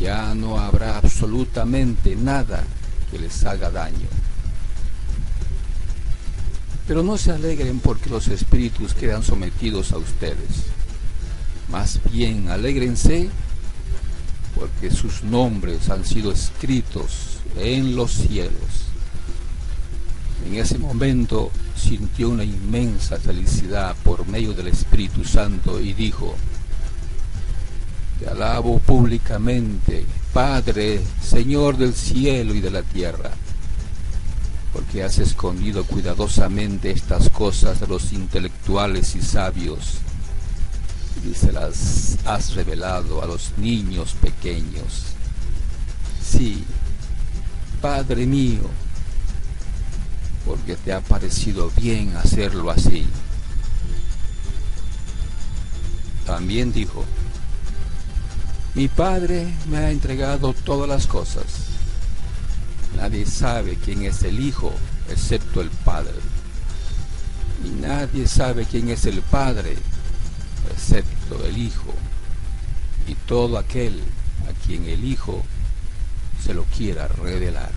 Ya no habrá absolutamente nada que les haga daño. Pero no se alegren porque los espíritus quedan sometidos a ustedes. Más bien alégrense porque sus nombres han sido escritos en los cielos. En ese momento sintió una inmensa felicidad por medio del Espíritu Santo y dijo: te alabo públicamente, Padre, Señor del cielo y de la tierra, porque has escondido cuidadosamente estas cosas de los intelectuales y sabios y se las has revelado a los niños pequeños. Sí, Padre mío, porque te ha parecido bien hacerlo así. También dijo: mi Padre me ha entregado todas las cosas. Nadie sabe quién es el Hijo excepto el Padre, y nadie sabe quién es el Padre excepto el Hijo, y todo aquel a quien el Hijo se lo quiera revelar.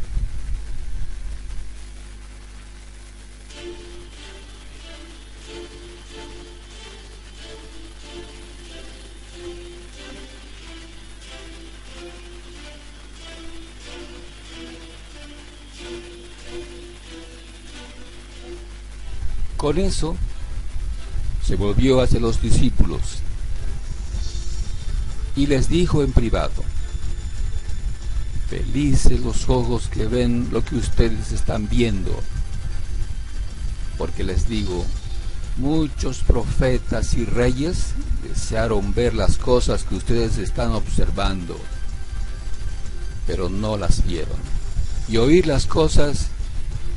Con eso se volvió hacia los discípulos y les dijo en privado: felices los ojos que ven lo que ustedes están viendo, porque les digo, muchos profetas y reyes desearon ver las cosas que ustedes están observando, pero no las vieron, y oír las cosas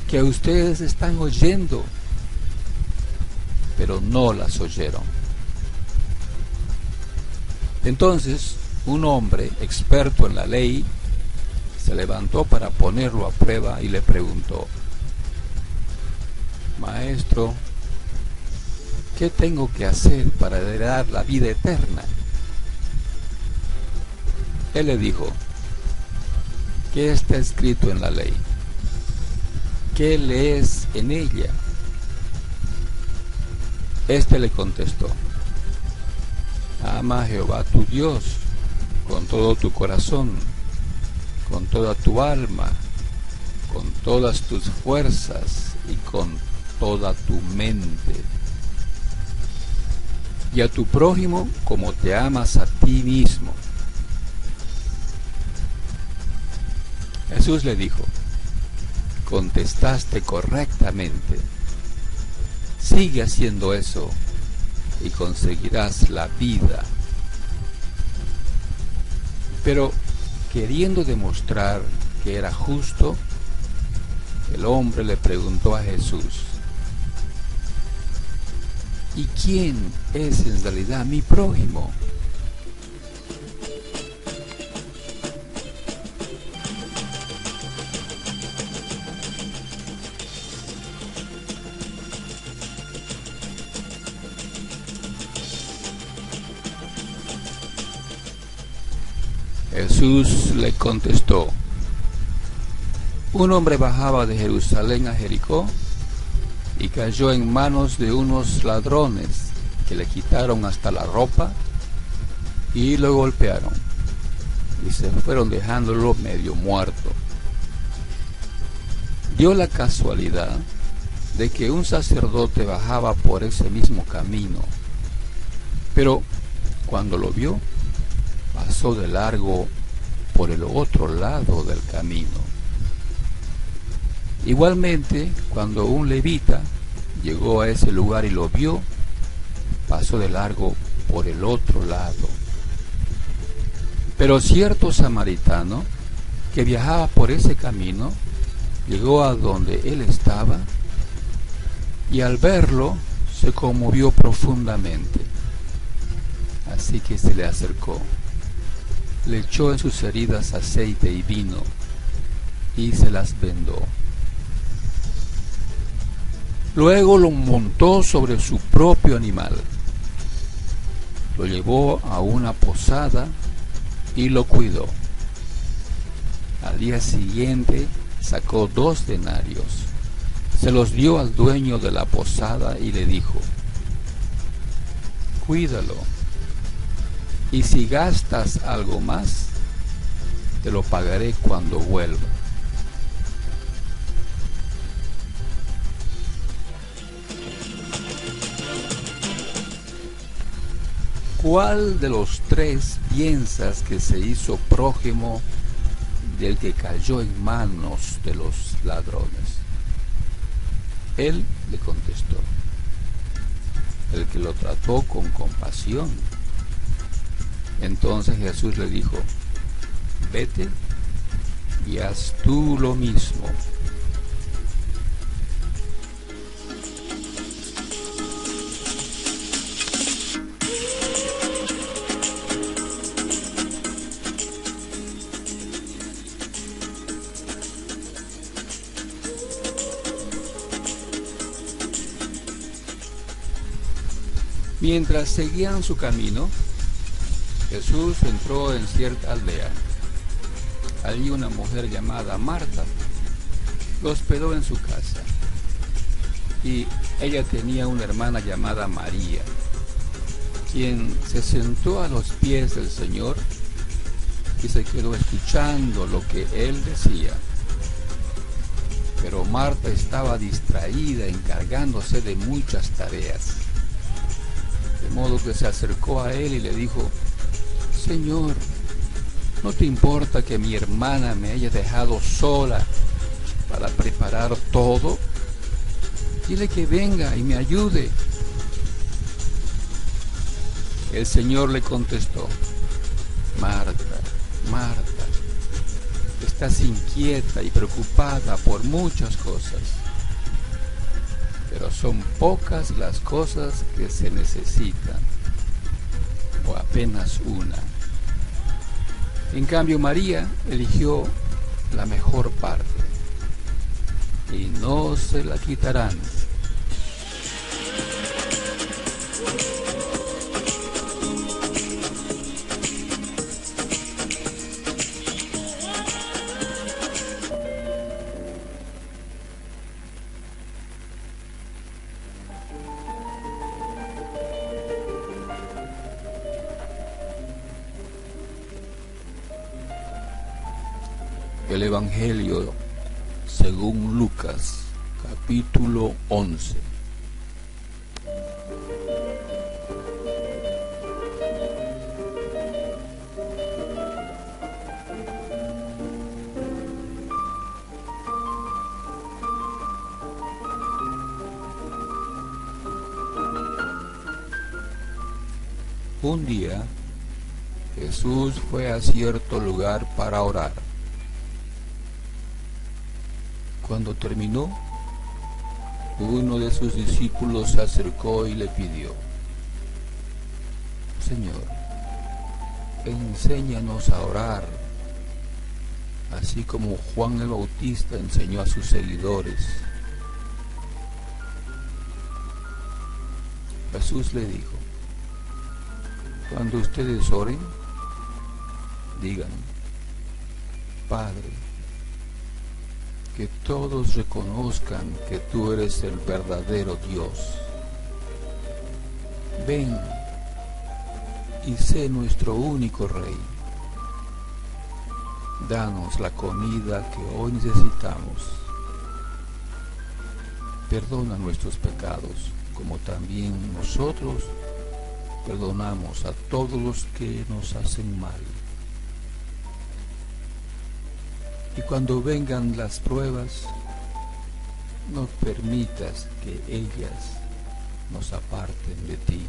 que ustedes están oyendo, pero no las oyeron. Entonces, un hombre experto en la ley se levantó para ponerlo a prueba y le preguntó: Maestro, ¿qué tengo que hacer para heredar la vida eterna? Él le dijo: ¿qué está escrito en la ley? ¿Qué lees en ella? Este le contestó: ama a Jehová tu Dios con todo tu corazón, con toda tu alma, con todas tus fuerzas y con toda tu mente, y a tu prójimo como te amas a ti mismo. Jesús le dijo: contestaste correctamente. Sigue haciendo eso y conseguirás la vida. Pero, queriendo demostrar que era justo, el hombre le preguntó a Jesús: ¿y quién es en realidad mi prójimo? Jesús le contestó: un hombre bajaba de Jerusalén a Jericó y cayó en manos de unos ladrones que le quitaron hasta la ropa y lo golpearon y se fueron dejándolo medio muerto. Dio la casualidad de que un sacerdote bajaba por ese mismo camino, pero cuando lo vio, pasó de largo por el otro lado del camino. Igualmente, cuando un levita llegó a ese lugar y lo vio, pasó de largo por el otro lado. Pero cierto samaritano que viajaba por ese camino llegó a donde él estaba y al verlo se conmovió profundamente. Así que se le acercó, le echó en sus heridas aceite y vino y se las vendó. Luego lo montó sobre su propio animal, lo llevó a una posada y lo cuidó. Al día siguiente sacó 2 denarios, se los dio al dueño de la posada y le dijo: cuídalo, y si gastas algo más, te lo pagaré cuando vuelva. ¿Cuál de los 3 piensas que se hizo prójimo del que cayó en manos de los ladrones? Él le contestó: el que lo trató con compasión. Entonces Jesús le dijo: vete y haz tú lo mismo. Mientras seguían su camino, Jesús entró en cierta aldea. Allí una mujer llamada Marta lo hospedó en su casa. Y ella tenía una hermana llamada María, quien se sentó a los pies del Señor y se quedó escuchando lo que Él decía. Pero Marta estaba distraída encargándose de muchas tareas. De modo que se acercó a Él y le dijo: Señor, ¿no te importa que mi hermana me haya dejado sola para preparar todo? Dile que venga y me ayude. El Señor le contestó: Marta, Marta, te estás inquieta y preocupada por muchas cosas, pero son pocas las cosas que se necesitan, o apenas una. En cambio, María eligió la mejor parte, y no se la quitarán. El Evangelio según Lucas, capítulo 11. Un día, Jesús fue a cierto lugar para orar. Cuando terminó, uno de sus discípulos se acercó y le pidió: Señor, enséñanos a orar, así como Juan el Bautista enseñó a sus seguidores. Jesús le dijo: cuando ustedes oren, digan: Padre, que todos reconozcan que tú eres el verdadero Dios. Ven y sé nuestro único Rey. Danos la comida que hoy necesitamos. Perdona nuestros pecados, como también nosotros perdonamos a todos los que nos hacen mal. Y cuando vengan las pruebas, no permitas que ellas nos aparten de ti.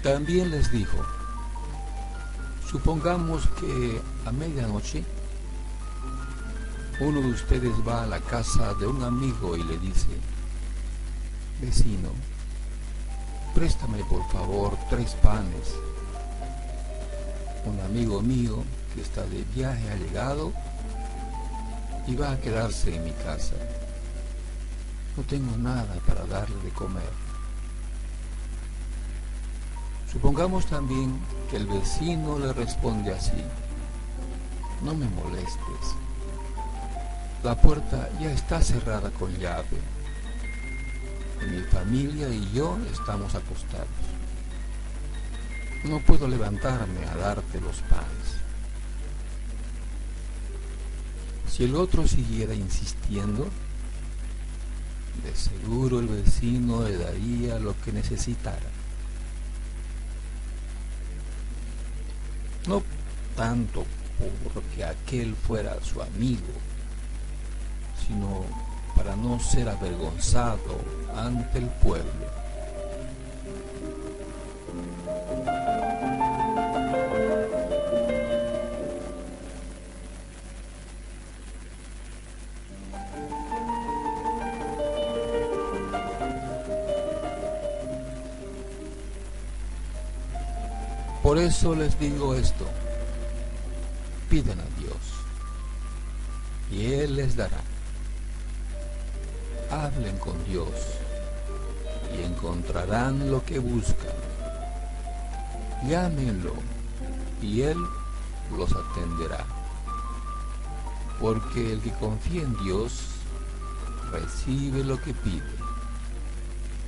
También les dijo: supongamos que a medianoche uno de ustedes va a la casa de un amigo y le dice: vecino, préstame por favor 3 panes. Un amigo mío que está de viaje ha llegado y va a quedarse en mi casa. No tengo nada para darle de comer. Supongamos también que el vecino le responde así: no me molestes, la puerta ya está cerrada con llave, y mi familia y yo estamos acostados. No puedo levantarme a darte los panes. Si el otro siguiera insistiendo, de seguro el vecino le daría lo que necesitara. No tanto porque aquel fuera su amigo, sino para no ser avergonzado ante el pueblo. Por eso les digo esto: pidan a Dios y Él les dará. Hablen con Dios y encontrarán lo que buscan. Llámenlo y Él los atenderá. Porque el que confía en Dios recibe lo que pide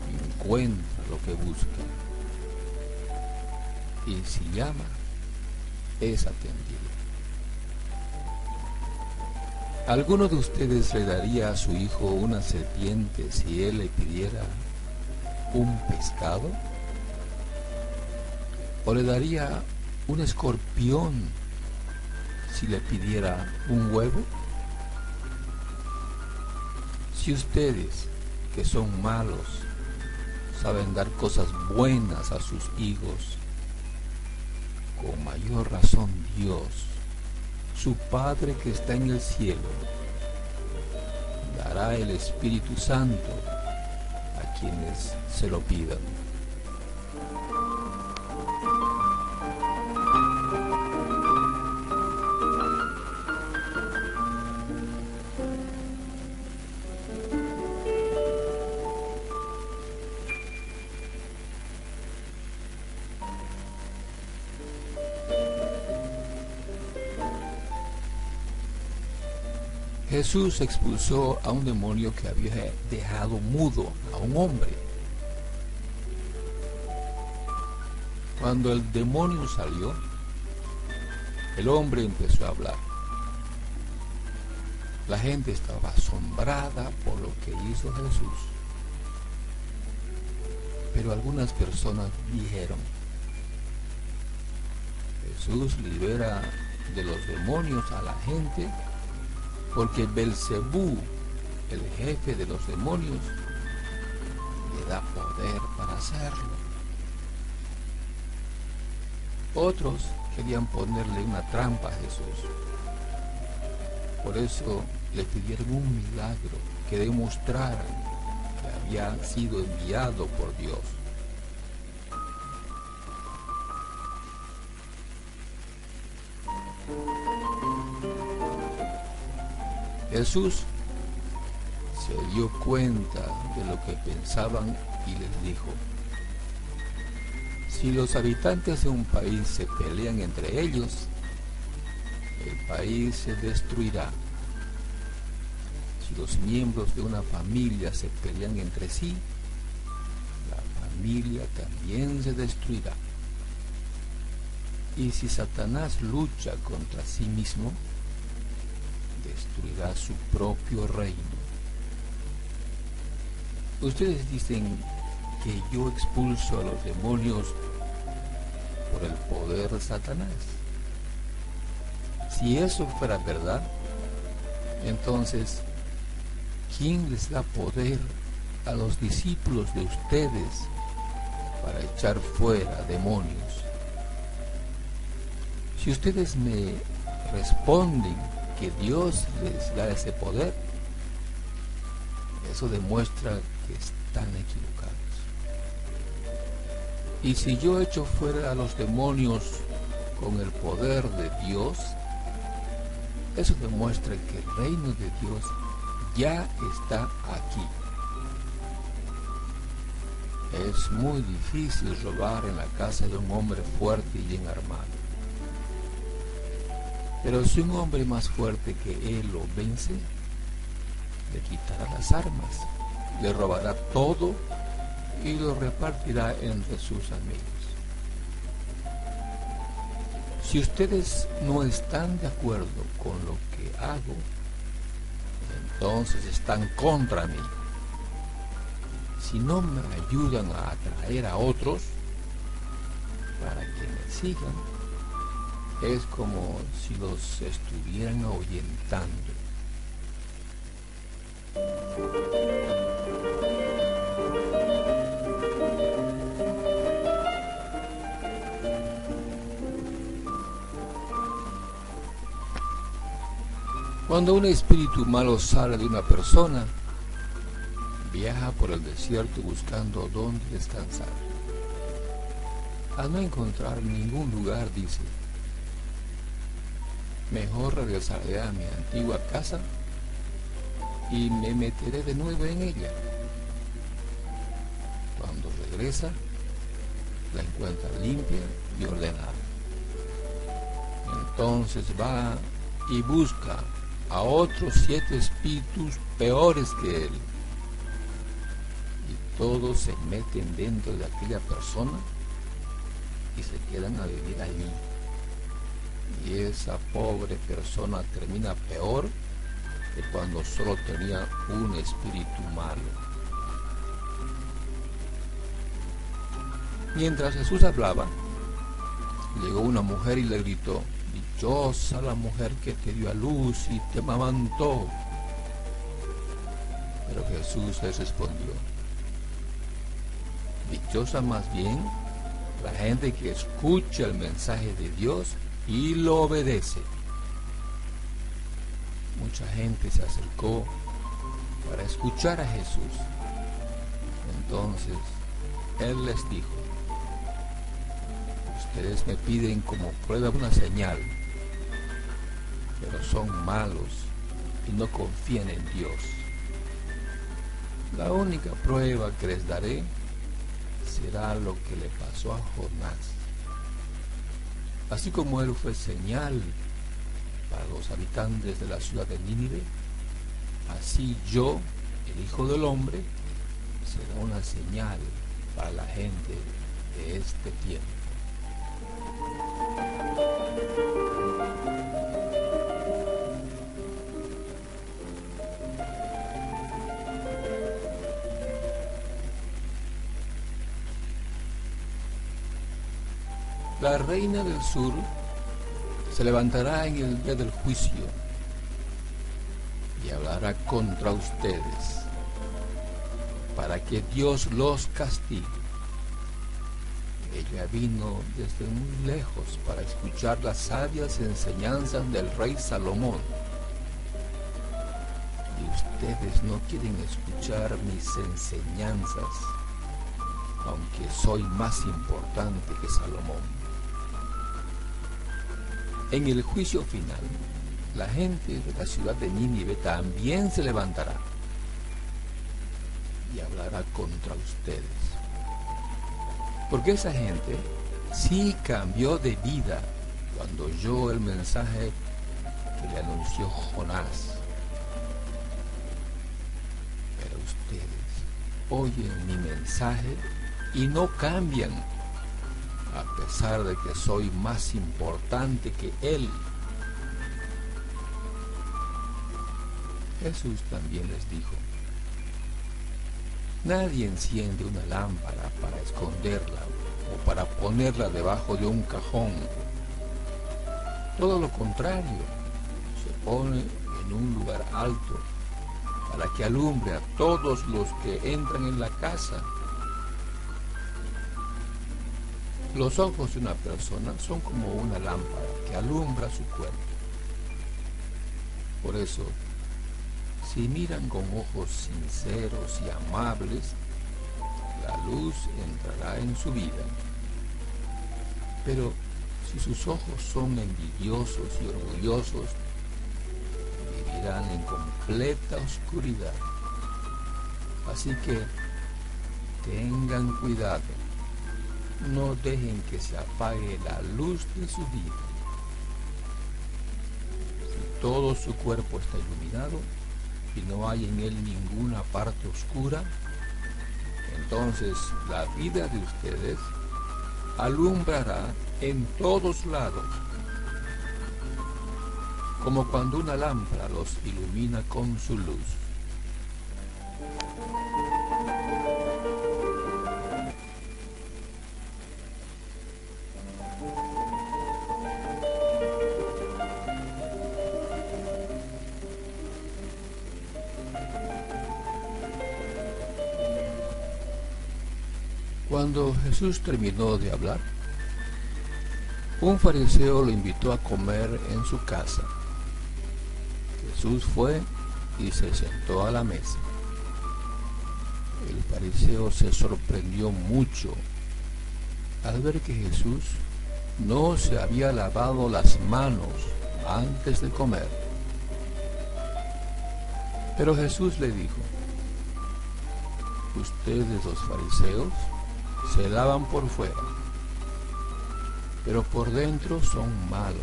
y encuentra lo que busca. Y si llama, es atendido. ¿Alguno de ustedes le daría a su hijo una serpiente si él le pidiera un pescado? ¿O le daría un escorpión si le pidiera un huevo? Si ustedes, que son malos, saben dar cosas buenas a sus hijos, con mayor razón Dios, su Padre que está en el cielo, dará el Espíritu Santo a quienes se lo pidan. Jesús expulsó a un demonio que había dejado mudo a un hombre. Cuando el demonio salió, el hombre empezó a hablar. La gente estaba asombrada por lo que hizo Jesús. Pero algunas personas dijeron: Jesús libera de los demonios a la gente porque Belcebú, el jefe de los demonios, le da poder para hacerlo. Otros querían ponerle una trampa a Jesús. Por eso le pidieron un milagro que demostrara que había sido enviado por Dios. Jesús se dio cuenta de lo que pensaban y les dijo: si los habitantes de un país se pelean entre ellos, el país se destruirá. Si los miembros de una familia se pelean entre sí, la familia también se destruirá. Y si Satanás lucha contra sí mismo, destruirá su propio reino. Ustedes dicen que yo expulso a los demonios por el poder de Satanás. Si eso fuera verdad, entonces, ¿quién les da poder a los discípulos de ustedes para echar fuera demonios? Si ustedes me responden que Dios les da ese poder, eso demuestra que están equivocados. Y si yo echo fuera a los demonios con el poder de Dios, eso demuestra que el reino de Dios ya está aquí. Es muy difícil robar en la casa de un hombre fuerte y bien armado. Pero si un hombre más fuerte que él lo vence, le quitará las armas, le robará todo y lo repartirá entre sus amigos. Si ustedes no están de acuerdo con lo que hago, entonces están contra mí. Si no me ayudan a atraer a otros para que me sigan, es como si los estuvieran ahuyentando. Cuando un espíritu malo sale de una persona, viaja por el desierto buscando dónde descansar. Al no encontrar ningún lugar, dice: mejor regresaré a mi antigua casa y me meteré de nuevo en ella. Cuando regresa, la encuentra limpia y ordenada. Entonces va y busca a otros 7 espíritus peores que él, y todos se meten dentro de aquella persona y se quedan a vivir allí. Y esa pobre persona termina peor que cuando solo tenía un espíritu malo. Mientras Jesús hablaba, llegó una mujer y le gritó: dichosa la mujer que te dio a luz y te amamantó. Pero Jesús les respondió: dichosa más bien la gente que escucha el mensaje de Dios y lo obedece. Mucha gente se acercó para escuchar a Jesús. Entonces Él les dijo: ustedes me piden como prueba una señal, pero son malos y no confían en Dios. La única prueba que les daré será lo que le pasó a Jonás. Así como él fue señal para los habitantes de la ciudad de Nínive, así yo, el Hijo del Hombre, será una señal para la gente de este tiempo. La reina del sur se levantará en el día del juicio y hablará contra ustedes para que Dios los castigue. Ella vino desde muy lejos para escuchar las sabias enseñanzas del rey Salomón. Y ustedes no quieren escuchar mis enseñanzas, aunque soy más importante que Salomón. En el juicio final, la gente de la ciudad de Nínive también se levantará y hablará contra ustedes. Porque esa gente sí cambió de vida cuando oyó el mensaje que le anunció Jonás. Pero ustedes oyen mi mensaje y no cambian, a pesar de que soy más importante que él. Jesús también les dijo: nadie enciende una lámpara para esconderla o para ponerla debajo de un cajón. Todo lo contrario, se pone en un lugar alto para que alumbre a todos los que entran en la casa. Los ojos de una persona son como una lámpara que alumbra su cuerpo. Por eso, si miran con ojos sinceros y amables, la luz entrará en su vida. Pero si sus ojos son envidiosos y orgullosos, vivirán en completa oscuridad. Así que tengan cuidado. No dejen que se apague la luz de su vida. Si todo su cuerpo está iluminado y no hay en él ninguna parte oscura, entonces la vida de ustedes alumbrará en todos lados, como cuando una lámpara los ilumina con su luz. Cuando Jesús terminó de hablar, un fariseo lo invitó a comer en su casa. Jesús fue y se sentó a la mesa. El fariseo se sorprendió mucho al ver que Jesús no se había lavado las manos antes de comer. Pero Jesús le dijo: ustedes los fariseos se lavan por fuera, pero por dentro son malos.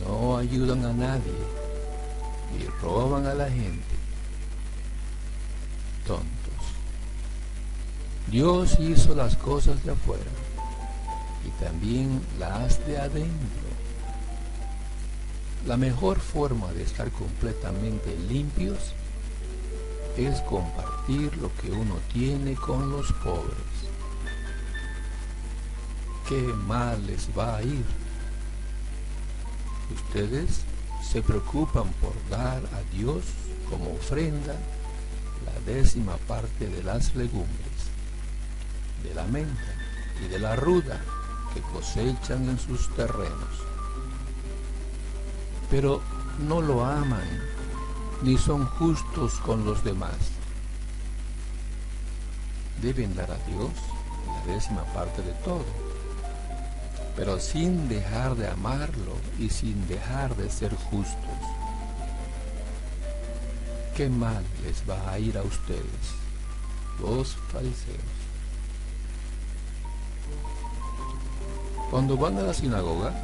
No ayudan a nadie y roban a la gente. Tontos. Dios hizo las cosas de afuera y también las de adentro. La mejor forma de estar completamente limpios es compartir lo que uno tiene con los pobres. qué mal les va a ir. Ustedes se preocupan por dar a Dios como ofrenda la 10ª parte de las legumbres, de la menta y de la ruda que cosechan en sus terrenos. Pero no lo aman, ni son justos con los demás. Deben dar a Dios la 10ª parte de todo, pero sin dejar de amarlo y sin dejar de ser justos. Qué mal les va a ir a ustedes, los fariseos. Cuando van a la sinagoga,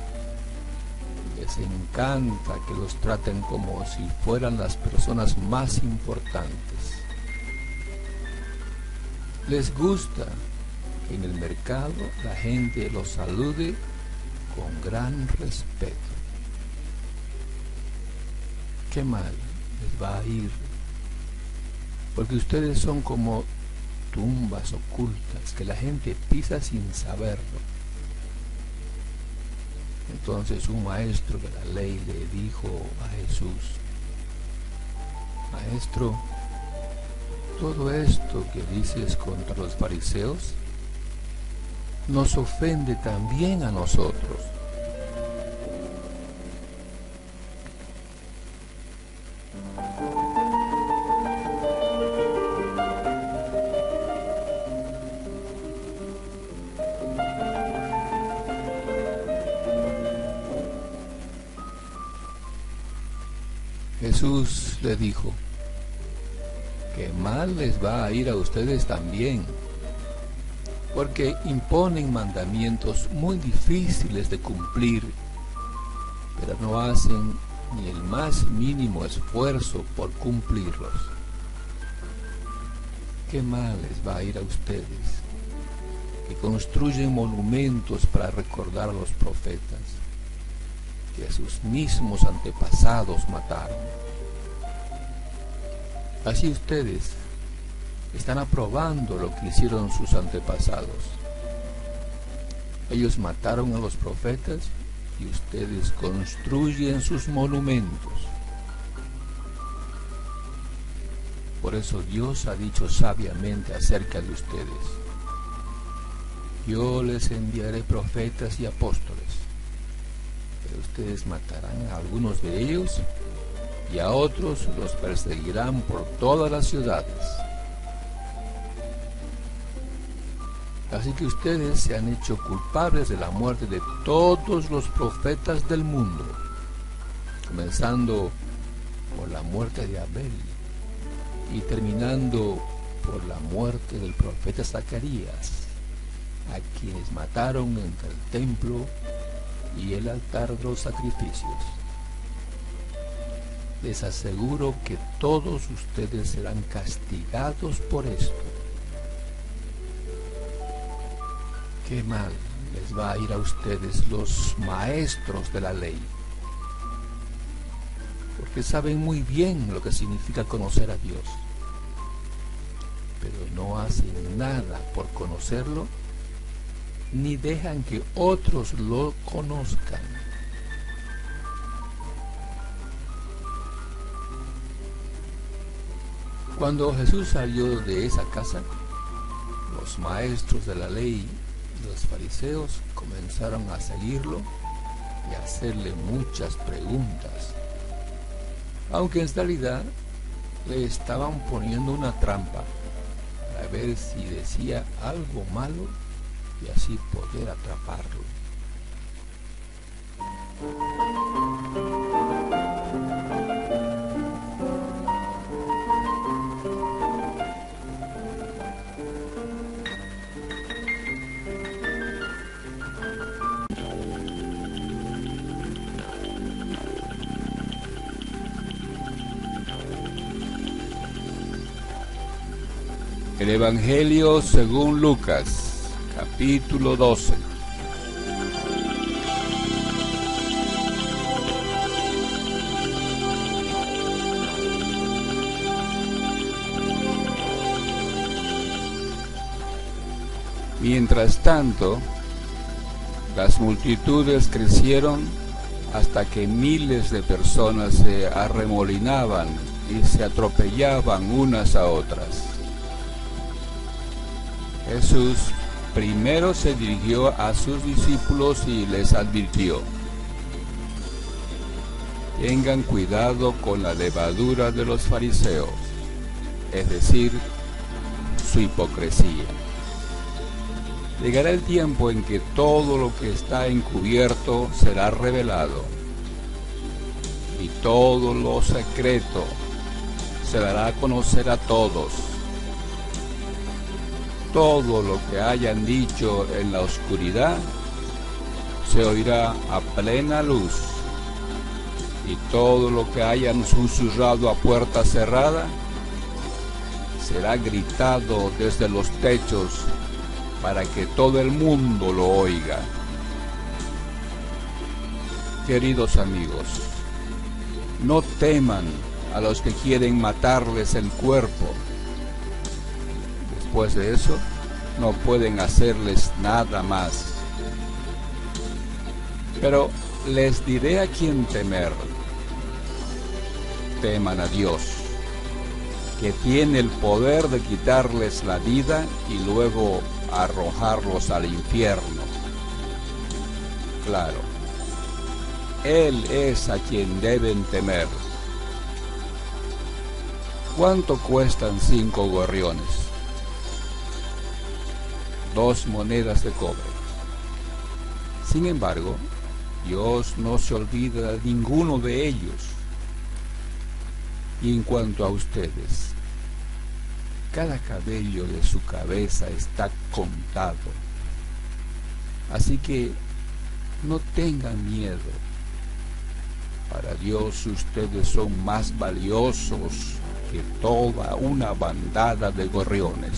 les encanta que los traten como si fueran las personas más importantes. Les gusta que en el mercado la gente los salude con gran respeto. Qué mal les va a ir, porque ustedes son como tumbas ocultas que la gente pisa sin saberlo. Entonces un maestro de la ley le dijo a Jesús: Maestro, todo esto que dices contra los fariseos nos ofende también a nosotros. Jesús le dijo: qué mal les va a ir a ustedes también, porque imponen mandamientos muy difíciles de cumplir, pero no hacen ni el más mínimo esfuerzo por cumplirlos. Qué mal les va a ir a ustedes, que construyen monumentos para recordar a los profetas, que sus mismos antepasados mataron. Así ustedes están aprobando lo que hicieron sus antepasados. Ellos mataron a los profetas y ustedes construyen sus monumentos. Por eso Dios ha dicho sabiamente acerca de ustedes: yo les enviaré profetas y apóstoles, pero ustedes matarán a algunos de ellos y a otros los perseguirán por todas las ciudades. Así que ustedes se han hecho culpables de la muerte de todos los profetas del mundo, comenzando por la muerte de Abel y terminando por la muerte del profeta Zacarías, a quienes mataron entre el templo y el altar de los sacrificios. Les aseguro que todos ustedes serán castigados por esto. Qué mal les va a ir a ustedes, los maestros de la ley, porque saben muy bien lo que significa conocer a Dios, pero no hacen nada por conocerlo, ni dejan que otros lo conozcan. Cuando Jesús salió de esa casa, los maestros de la ley y los fariseos comenzaron a seguirlo y a hacerle muchas preguntas, aunque en realidad le estaban poniendo una trampa para ver si decía algo malo y así poder atraparlo. El Evangelio según Lucas, capítulo 12. Mientras tanto, Las multitudes crecieron hasta que miles de personas se arremolinaban y se atropellaban unas a otras. Jesús primero se dirigió a sus discípulos y les advirtió: tengan cuidado con la levadura de los fariseos, es decir, su hipocresía. Llegará el tiempo en que todo lo que está encubierto será revelado, y todo lo secreto se dará a conocer a todos. Todo lo que hayan dicho en la oscuridad se oirá a plena luz, y todo lo que hayan susurrado a puerta cerrada será gritado desde los techos para que todo el mundo lo oiga. Queridos amigos, no teman a los que quieren matarles el cuerpo. Después de eso, no pueden hacerles nada más. Pero les diré a quién temer. Teman a Dios, que tiene el poder de quitarles la vida y luego arrojarlos al infierno. Claro, Él es a quien deben temer. ¿Cuánto cuestan 5 gorriones? 2 monedas de cobre. Sin embargo, Dios no se olvida de ninguno de ellos. Y en cuanto a ustedes, cada cabello de su cabeza está contado. Así que no tengan miedo. Para Dios ustedes son más valiosos que toda una bandada de gorriones.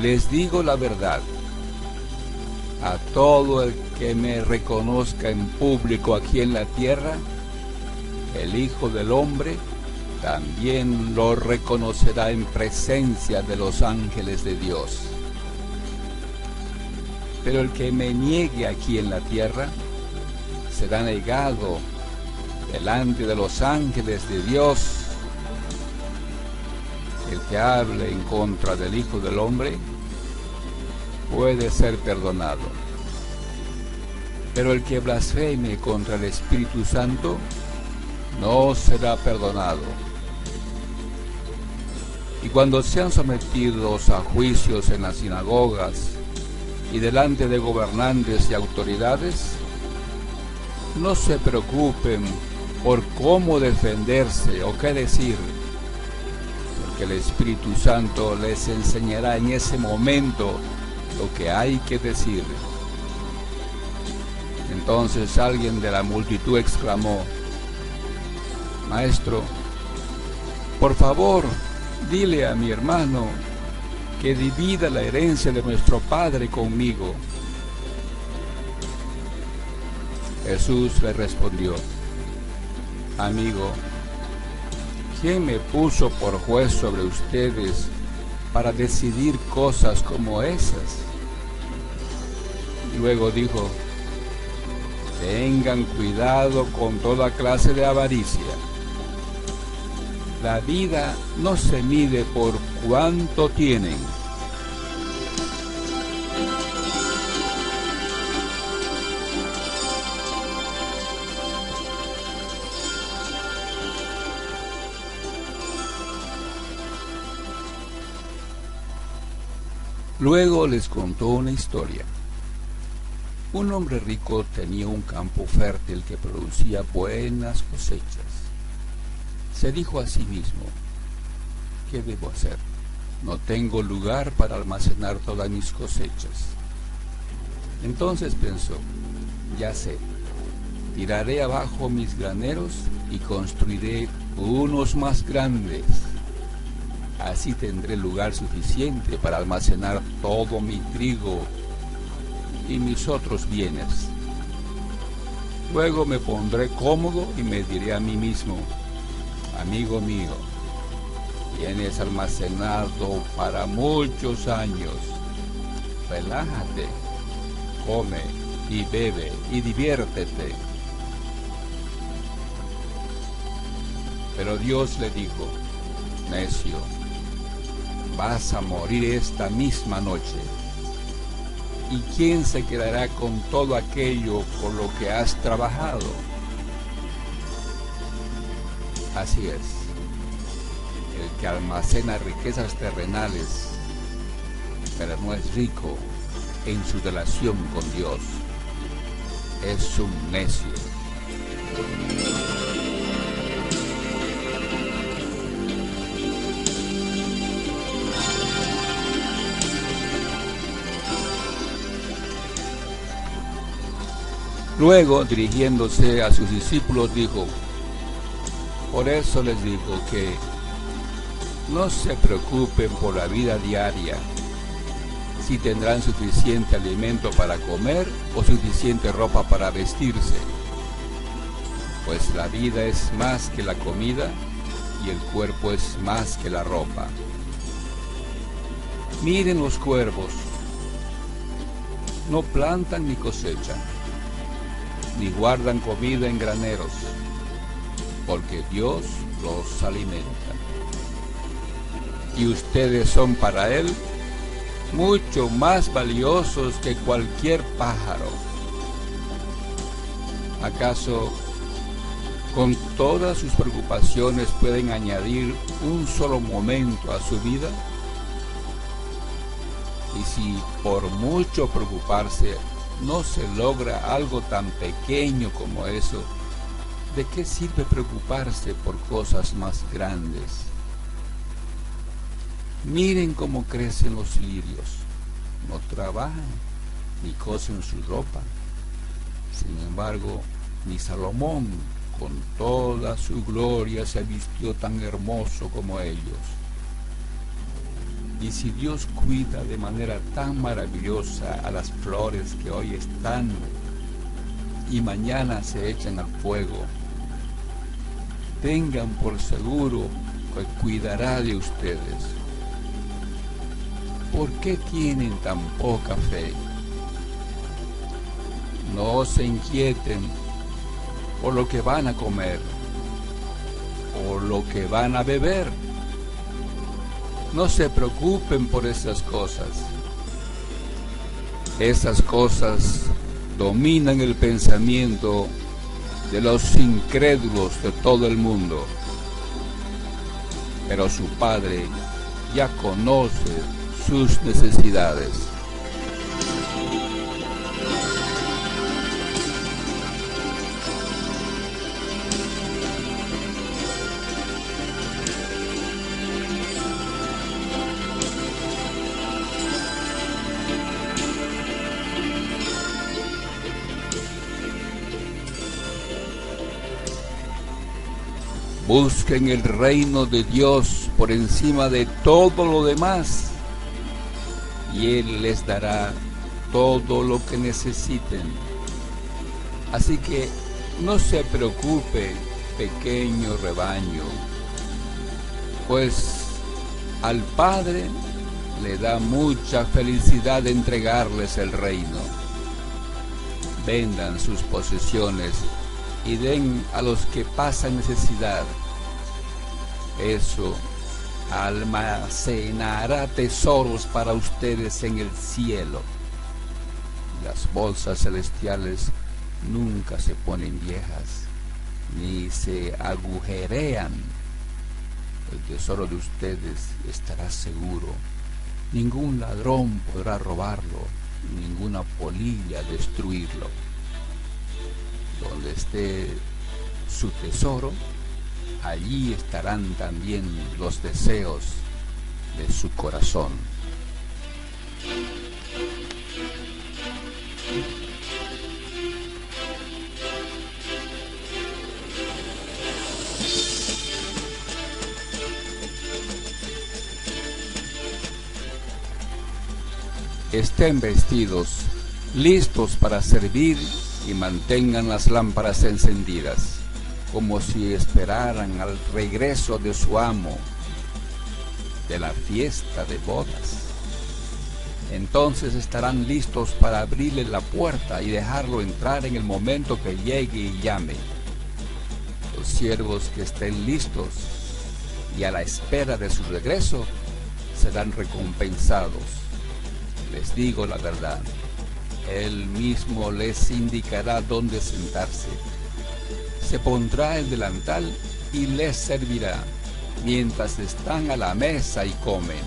Les digo la verdad, a todo el que me reconozca en público aquí en la tierra, el Hijo del Hombre también lo reconocerá en presencia de los ángeles de Dios. Pero el que me niegue aquí en la tierra será negado delante de los ángeles de Dios. El que hable en contra del Hijo del Hombre puede ser perdonado, pero el que blasfeme contra el Espíritu Santo no será perdonado. Y cuando sean sometidos a juicios en las sinagogas y delante de gobernantes y autoridades, no se preocupen por cómo defenderse o qué decir, porque el Espíritu Santo les enseñará en ese momento lo que hay que decir. Entonces alguien de la multitud exclamó: Maestro, por favor, dile a mi hermano que divida la herencia de nuestro padre conmigo. Jesús le respondió: Amigo, ¿quién me puso por juez sobre ustedes para decidir cosas como esas? Luego dijo: tengan cuidado con toda clase de avaricia. La vida no se mide por cuánto tienen. Luego les contó una historia. Un hombre rico tenía un campo fértil que producía buenas cosechas. Se dijo a sí mismo: ¿qué debo hacer? No tengo lugar para almacenar todas mis cosechas. Entonces pensó: ya sé, tiraré abajo mis graneros y construiré unos más grandes. Así tendré lugar suficiente para almacenar todo mi trigo y mis otros bienes. Luego me pondré cómodo y me diré a mí mismo: amigo mío, tienes almacenado para muchos años. Relájate, come y bebe y diviértete. Pero Dios le dijo: necio, vas a morir esta misma noche. ¿Y quién se quedará con todo aquello por lo que has trabajado? Así es, el que almacena riquezas terrenales, pero no es rico en su relación con Dios, es un necio. Luego, dirigiéndose a sus discípulos, dijo: por eso les digo que no se preocupen por la vida diaria, si tendrán suficiente alimento para comer o suficiente ropa para vestirse, pues la vida es más que la comida y el cuerpo es más que la ropa. Miren los cuervos, no plantan ni cosechan, ni guardan comida en graneros, porque Dios los alimenta. Y ustedes son para Él mucho más valiosos que cualquier pájaro. ¿Acaso con todas sus preocupaciones pueden añadir un solo momento a su vida? Y si por mucho preocuparse no se logra algo tan pequeño como eso, ¿de qué sirve preocuparse por cosas más grandes? Miren cómo crecen los lirios, no trabajan ni cosen su ropa. Sin embargo, ni Salomón, con toda su gloria, se vistió tan hermoso como ellos. Y si Dios cuida de manera tan maravillosa a las flores que hoy están y mañana se echan al fuego, tengan por seguro que cuidará de ustedes. ¿Por qué tienen tan poca fe? No se inquieten por lo que van a comer o lo que van a beber. No se preocupen por esas cosas. Esas cosas dominan el pensamiento de los incrédulos de todo el mundo. Pero su Padre ya conoce sus necesidades. Busquen el reino de Dios por encima de todo lo demás, y Él les dará todo lo que necesiten. Así que no se preocupe, pequeño rebaño, pues al Padre le da mucha felicidad entregarles el reino. Vendan sus posesiones y den a los que pasan necesidad. Eso almacenará tesoros para ustedes en el cielo. Las bolsas celestiales nunca se ponen viejas, ni se agujerean. El tesoro de ustedes estará seguro. Ningún ladrón podrá robarlo, ninguna polilla destruirlo. Donde esté su tesoro, allí estarán también los deseos de su corazón. Estén vestidos listos para servir, y mantengan las lámparas encendidas, como si esperaran al regreso de su amo de la fiesta de bodas. Entonces estarán listos para abrirle la puerta y dejarlo entrar en el momento que llegue y llame. Los siervos que estén listos y a la espera de su regreso serán recompensados. Les digo la verdad, Él mismo les indicará dónde sentarse. Se pondrá el delantal y les servirá mientras están a la mesa y comen.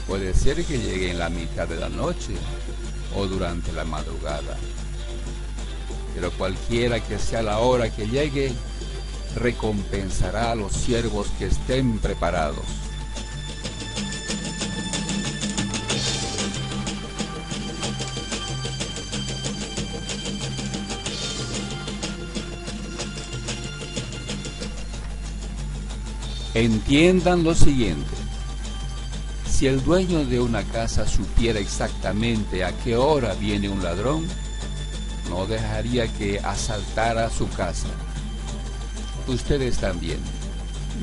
Puede ser que llegue en la mitad de la noche o durante la madrugada, pero cualquiera que sea la hora que llegue, recompensará a los siervos que estén preparados. Entiendan lo siguiente: si el dueño de una casa supiera exactamente a qué hora viene un ladrón, no dejaría que asaltara su casa. Ustedes también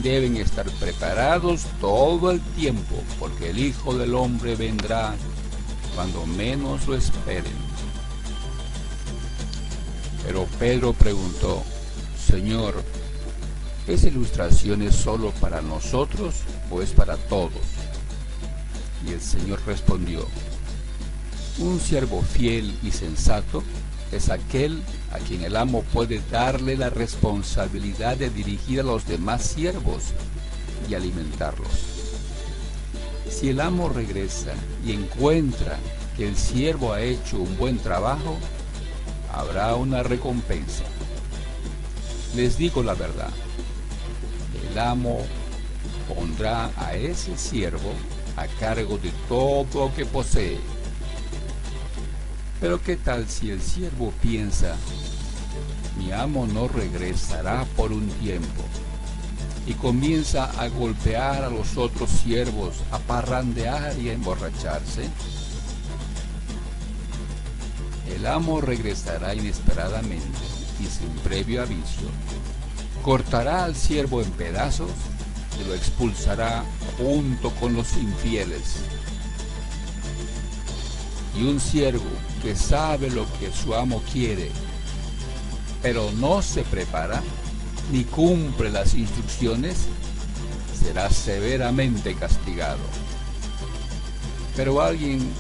deben estar preparados todo el tiempo, porque el Hijo del Hombre vendrá cuando menos lo esperen. Pero Pedro preguntó: Señor, ¿esa ilustración es solo para nosotros o es para todos? Y el Señor respondió: un siervo fiel y sensato es aquel a quien el amo puede darle la responsabilidad de dirigir a los demás siervos y alimentarlos. Si el amo regresa y encuentra que el siervo ha hecho un buen trabajo, habrá una recompensa. Les digo la verdad, el amo pondrá a ese siervo a cargo de todo lo que posee. Pero ¿qué tal si el siervo piensa: mi amo no regresará por un tiempo, y comienza a golpear a los otros siervos, a parrandear y a emborracharse? El amo regresará inesperadamente y sin previo aviso, cortará al siervo en pedazos y lo expulsará junto con los infieles. Y un siervo que sabe lo que su amo quiere, pero no se prepara ni cumple las instrucciones, será severamente castigado. Pero alguien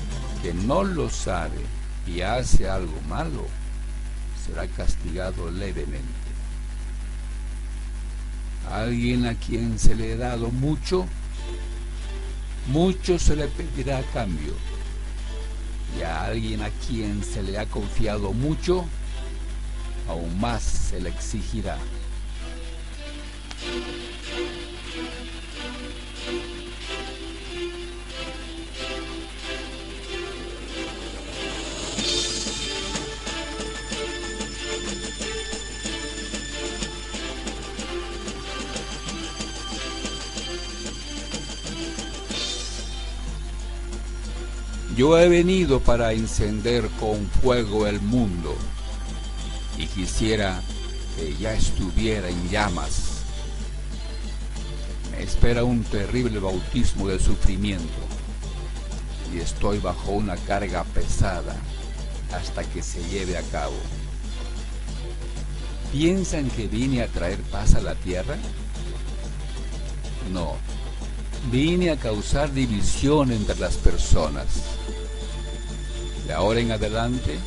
que no lo sabe y hace algo malo, será castigado levemente. Alguien a quien se le ha dado mucho, mucho se le pedirá a cambio. Y a alguien a quien se le ha confiado mucho, aún más se le exigirá. Yo he venido para encender con fuego el mundo, y quisiera que ya estuviera en llamas. Me espera un terrible bautismo de sufrimiento, y estoy bajo una carga pesada hasta que se lleve a cabo. ¿Piensan que vine a traer paz a la tierra? No, vine a causar división entre las personas. De ahora en adelante,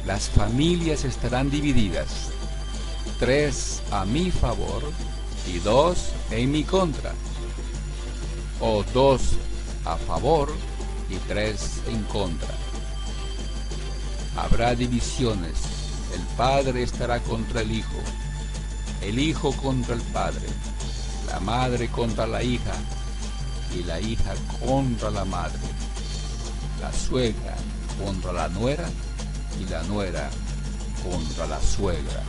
las familias estarán divididas, 3 a mi favor y 2 en mi contra, o 2 a favor y 3 en contra. Habrá divisiones, el padre estará contra el hijo contra el padre, la madre contra la hija y la hija contra la madre, la suegra contra la nuera y la nuera contra la suegra.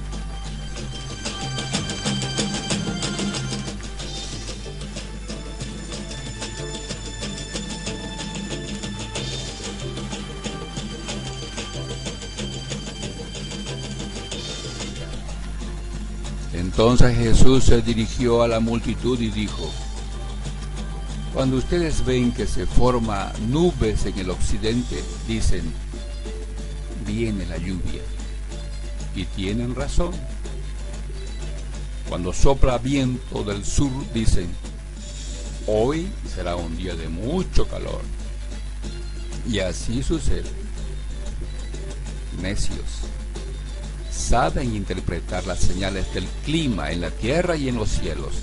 Entonces Jesús se dirigió a la multitud y dijo: cuando ustedes ven que se forman nubes en el occidente, dicen: viene la lluvia. Y tienen razón. Cuando sopla viento del sur, dicen: hoy será un día de mucho calor. Y así sucede. Necios. Saben interpretar las señales del clima en la tierra y en los cielos,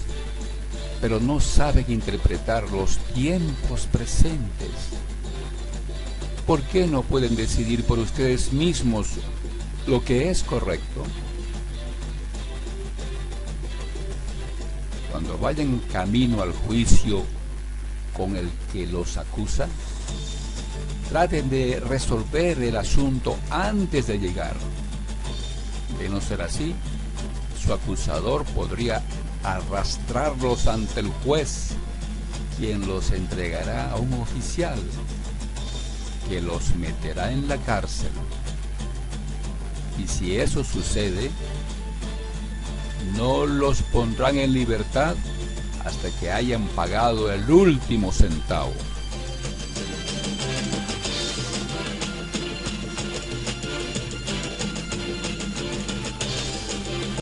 pero no saben interpretar los tiempos presentes. ¿Por qué no pueden decidir por ustedes mismos lo que es correcto? Cuando vayan camino al juicio con el que los acusa, traten de resolver el asunto antes de llegar. De no ser así, su acusador podría arrastrarlos ante el juez, quien los entregará a un oficial, que los meterá en la cárcel. Y si eso sucede, no los pondrán en libertad hasta que hayan pagado el último centavo.